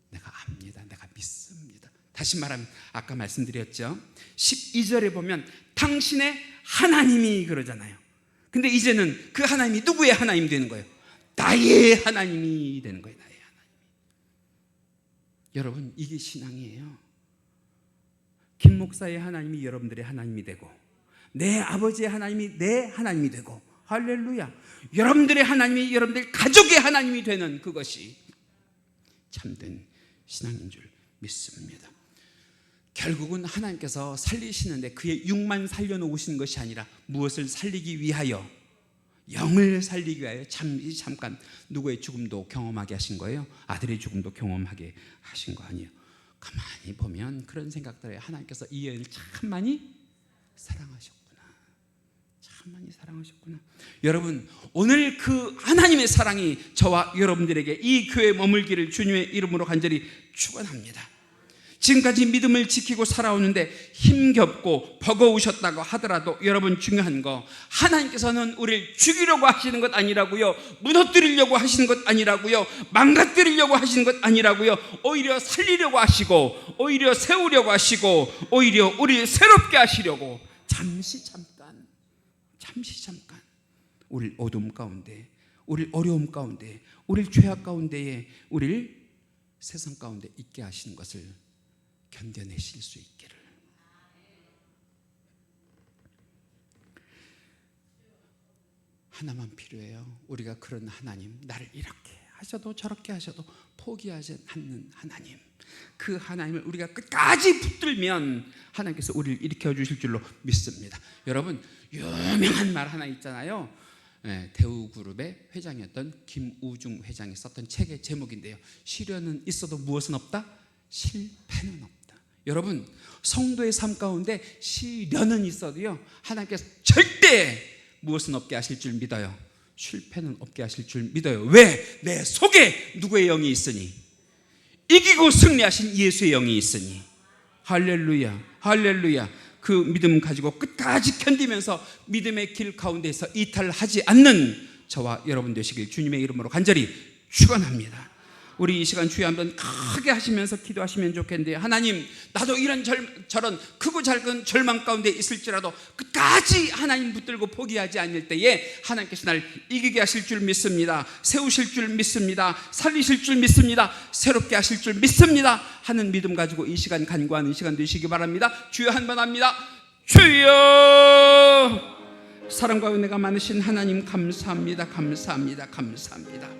내가 압니다. 내가 믿습니다. 다시 말하면 아까 말씀드렸죠. 12절에 보면 당신의 하나님이 그러잖아요. 근데 이제는 그 하나님이 누구의 하나님 되는 거예요? 나의 하나님이 되는 거예요. 나의 하나님. 여러분, 이게 신앙이에요. 김 목사의 하나님이 여러분들의 하나님이 되고, 내 아버지의 하나님이 내 하나님이 되고, 할렐루야, 여러분들의 하나님이 여러분들 가족의 하나님이 되는 그것이 참된 신앙인 줄 믿습니다. 결국은 하나님께서 살리시는데 그의 육만 살려놓으신 것이 아니라 무엇을 살리기 위하여? 영을 살리기 위하여 잠깐 누구의 죽음도 경험하게 하신 거예요? 아들의 죽음도 경험하게 하신 거 아니에요? 가만히 보면 그런 생각들에 하나님께서 이 여인을 참 많이 사랑하셨구나. 참 많이 사랑하셨구나. 여러분, 오늘 그 하나님의 사랑이 저와 여러분들에게 이 교회에 머물기를 주님의 이름으로 간절히 축원합니다. 지금까지 믿음을 지키고 살아오는데 힘겹고 버거우셨다고 하더라도 여러분, 중요한 거, 하나님께서는 우리를 죽이려고 하시는 것 아니라고요, 무너뜨리려고 하시는 것 아니라고요, 망가뜨리려고 하시는 것 아니라고요, 오히려 살리려고 하시고, 오히려 세우려고 하시고, 오히려 우리를 새롭게 하시려고 잠시 잠깐 우리를 어둠 가운데, 우리를 어려움 가운데, 우리를 죄악 가운데에, 우리를 세상 가운데 있게 하시는 것을 견뎌내실 수 있기를. 하나만 필요해요. 우리가 그런 하나님, 나를 이렇게 하셔도 저렇게 하셔도 포기하지 않는 하나님, 그 하나님을 우리가 끝까지 붙들면 하나님께서 우리를 일으켜 주실 줄로 믿습니다. 여러분, 유명한 말 하나 있잖아요. 대우그룹의 회장이었던 김우중 회장이 썼던 책의 제목인데요, 시련은 있어도 무엇은 없다? 실패는 없다. 여러분, 성도의 삶 가운데 시련은 있어도요, 하나님께서 절대 무엇은 없게 하실 줄 믿어요. 실패는 없게 하실 줄 믿어요. 왜? 내 속에 누구의 영이 있으니? 이기고 승리하신 예수의 영이 있으니. 할렐루야, 할렐루야. 그 믿음 가지고 끝까지 견디면서 믿음의 길 가운데서 이탈하지 않는 저와 여러분 되시길 주님의 이름으로 간절히 축원합니다. 우리 이 시간 주여 한번 크게 하시면서 기도하시면 좋겠는데, 하나님, 나도 이런 저런 크고 작은 절망 가운데 있을지라도 끝까지 하나님 붙들고 포기하지 않을 때에 하나님께서 날 이기게 하실 줄 믿습니다. 세우실 줄 믿습니다. 살리실 줄 믿습니다. 새롭게 하실 줄 믿습니다 하는 믿음 가지고 이 시간 간구하는 시간 되시기 바랍니다. 주여 한번 합니다. 주여, 사랑과 은혜가 많으신 하나님, 감사합니다. 감사합니다. 감사합니다.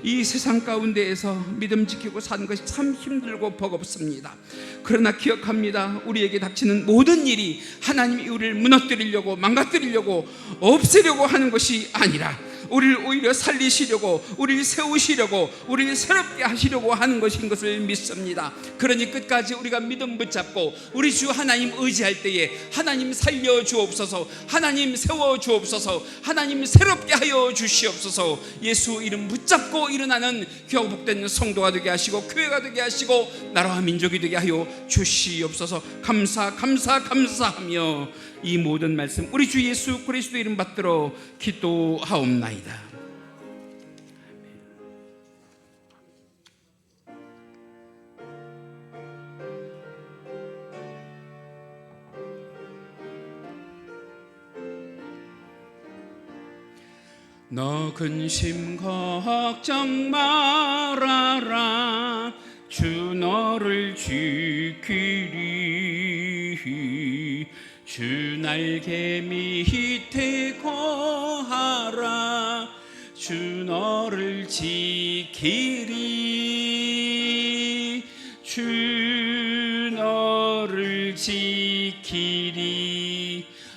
이 세상 가운데에서 믿음 지키고 사는 것이 참 힘들고 버겁습니다. 그러나 기억합니다. 우리에게 닥치는 모든 일이 하나님이 우리를 무너뜨리려고, 망가뜨리려고, 없애려고 하는 것이 아니라 우리를 오히려 살리시려고, 우리를 세우시려고, 우리를 새롭게 하시려고 하는 것인 것을 믿습니다. 그러니 끝까지 우리가 믿음 붙잡고 우리 주 하나님 의지할 때에 하나님 살려 주옵소서, 하나님 세워 주옵소서, 하나님 새롭게 하여 주시옵소서. 예수 이름 붙잡고 일어나는 교복된 성도가 되게 하시고 교회가 되게 하시고 나라와 민족이 되게 하여 주시옵소서. 감사하며 이 모든 말씀 우리 주 예수 그리스도 이름 받들어 기도하옵나이다. 너 근심 걱정 말아라. 주 너를 지키리. 주 날개 밑에 거하라. 주 너를 지키리. 주 너를 지키리.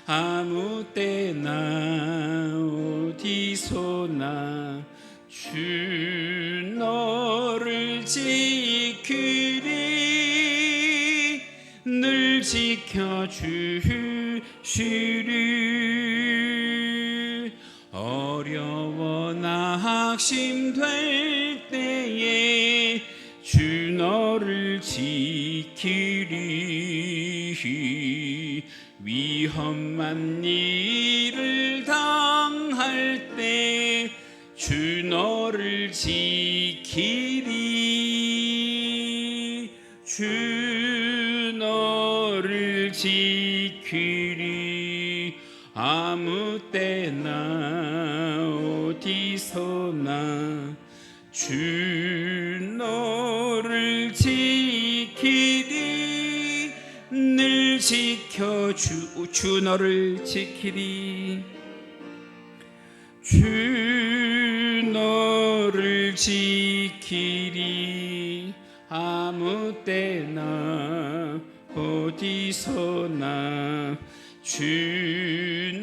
아무 때나 어디서나 주 너를 지키리. 늘 지켜주시리. 어려워 낙심될 때에 주 너를 지키리. 위험한 일을 당할 때 주 너를 지키리. 주 너를 지키리. 아무 때나 어디서나 주 너를 지키리. 주 너를 지키리. 주 너를 지키리. 아무 때나 어디서나 주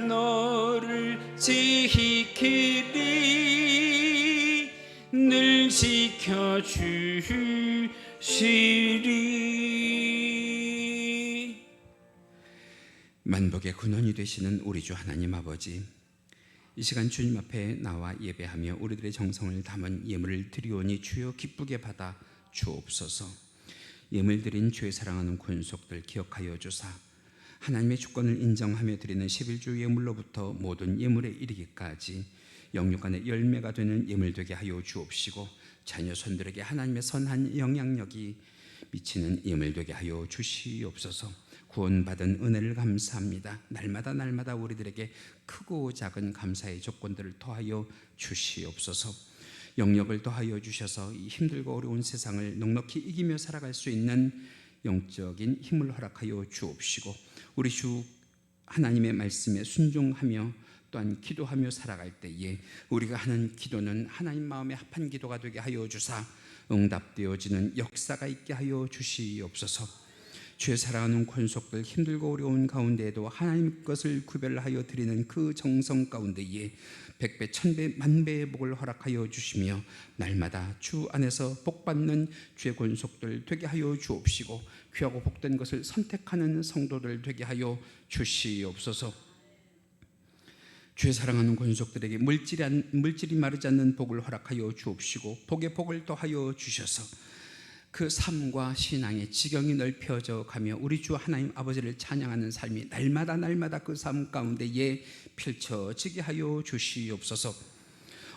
너를 지키리. 늘 지켜주시리. 만복의 근원이 되시는 우리 주 하나님 아버지, 이 시간 주님 앞에 나와 예배하며 우리들의 정성을 담은 예물을 드리오니 주여 기쁘게 받아 주옵소서. 예물 드린 주의 사랑하는 권속들 기억하여 주사 하나님의 주권을 인정하며 드리는 11주 예물로부터 모든 예물에 이르기까지 영육간의 열매가 되는 예물 되게 하여 주옵시고, 자녀 손들에게 하나님의 선한 영향력이 미치는 예물 되게 하여 주시옵소서. 구원받은 은혜를 감사합니다. 날마다 우리들에게 크고 작은 감사의 조건들을 더하여 주시옵소서. 영역을 더하여 주셔서 이 힘들고 어려운 세상을 넉넉히 이기며 살아갈 수 있는 영적인 힘을 허락하여 주옵시고, 우리 주 하나님의 말씀에 순종하며 또한 기도하며 살아갈 때에 우리가 하는 기도는 하나님 마음에 합한 기도가 되게 하여 주사 응답되어지는 역사가 있게 하여 주시옵소서. 주의 사랑하는 권속들 힘들고 어려운 가운데에도 하나님 것을 구별하여 드리는 그 정성 가운데에 백배 천배 만배의 복을 허락하여 주시며 날마다 주 안에서 복받는 주의 권속들 되게 하여 주옵시고, 귀하고 복된 것을 선택하는 성도들 되게 하여 주시옵소서. 주의 사랑하는 권속들에게 물질이 마르지 않는 복을 허락하여 주옵시고, 복의 복을 더하여 주셔서 그 삶과 신앙의 지경이 넓혀져 가며 우리 주 하나님 아버지를 찬양하는 삶이 날마다 그 삶 가운데에 펼쳐지게 하여 주시옵소서.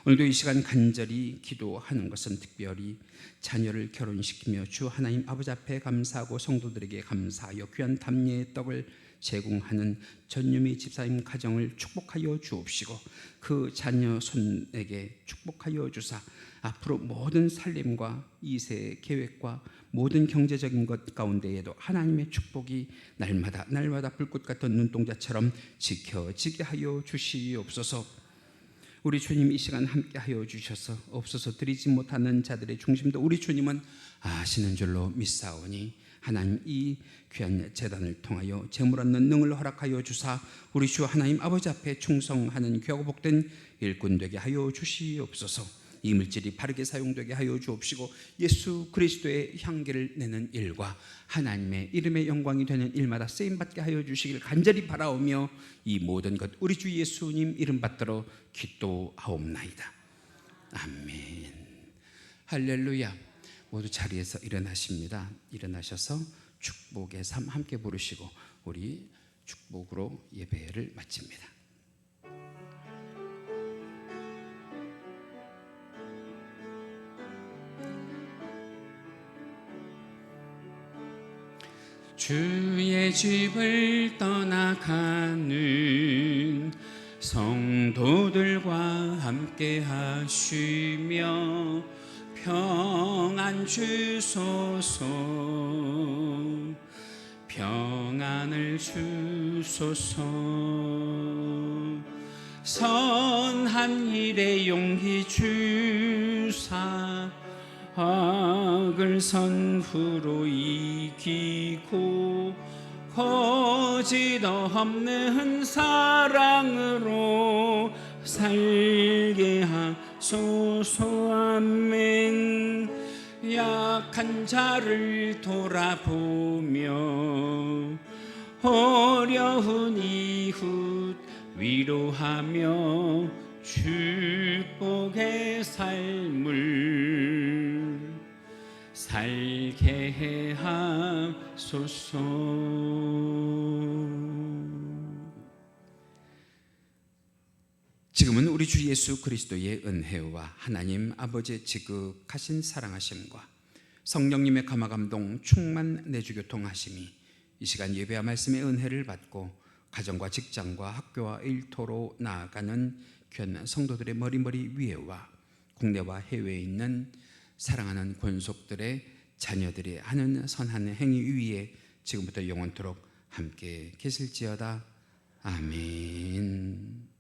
오늘도 이 시간 간절히 기도하는 것은 특별히 자녀를 결혼시키며 주 하나님 아버지 앞에 감사하고 성도들에게 감사하여 귀한 담례의 떡을 제공하는 전유미 집사님 가정을 축복하여 주옵시고, 그 자녀 손에게 축복하여 주사 앞으로 모든 살림과 이세 계획과 모든 경제적인 것 가운데에도 하나님의 축복이 날마다 불꽃 같은 눈동자처럼 지켜지게 하여 주시옵소서. 우리 주님 이 시간 함께 하여 주셔서 없어서 드리지 못하는 자들의 중심도 우리 주님은 아시는 줄로 믿사오니, 하나님 이 귀한 제단을 통하여 재물 얻는 능을 허락하여 주사 우리 주 하나님 아버지 앞에 충성하는 귀하고 복된 일꾼 되게 하여 주시옵소서. 이 물질이 바르게 사용되게 하여 주옵시고, 예수 그리스도의 향기를 내는 일과 하나님의 이름의 영광이 되는 일마다 쓰임받게 하여 주시길 간절히 바라오며 이 모든 것 우리 주 예수님 이름 받들어 기도하옵나이다. 아멘. 할렐루야. 모두 자리에서 일어나십니다. 일어나셔서 축복의 삶 함께 부르시고 우리 축복으로 예배를 마칩니다. 주의 집을 떠나가는 성도들과 함께 하시며 평안 주소서, 평안을 주소서. 선한 일에 용기 주사 악을 선후로 이기고 거짓 없는 사랑으로 살게 하소서. 아멘. 약한 자를 돌아보며 어려운 이웃 위로하며 축복의 삶을 살게 하소서. 지금은 우리 주 예수 그리스도의 은혜와 하나님 아버지의 지극하신 사랑하심과 성령님의 감화감동 충만 내주교통하심이 이 시간 예배와 말씀의 은혜를 받고 가정과 직장과 학교와 일터로 나아가는 귀한 성도들의 머리 위에와 국내와 해외에 있는 사랑하는 권속들의 자녀들이 하는 선한 행위 위에 지금부터 영원토록 함께 계실지어다. 아멘.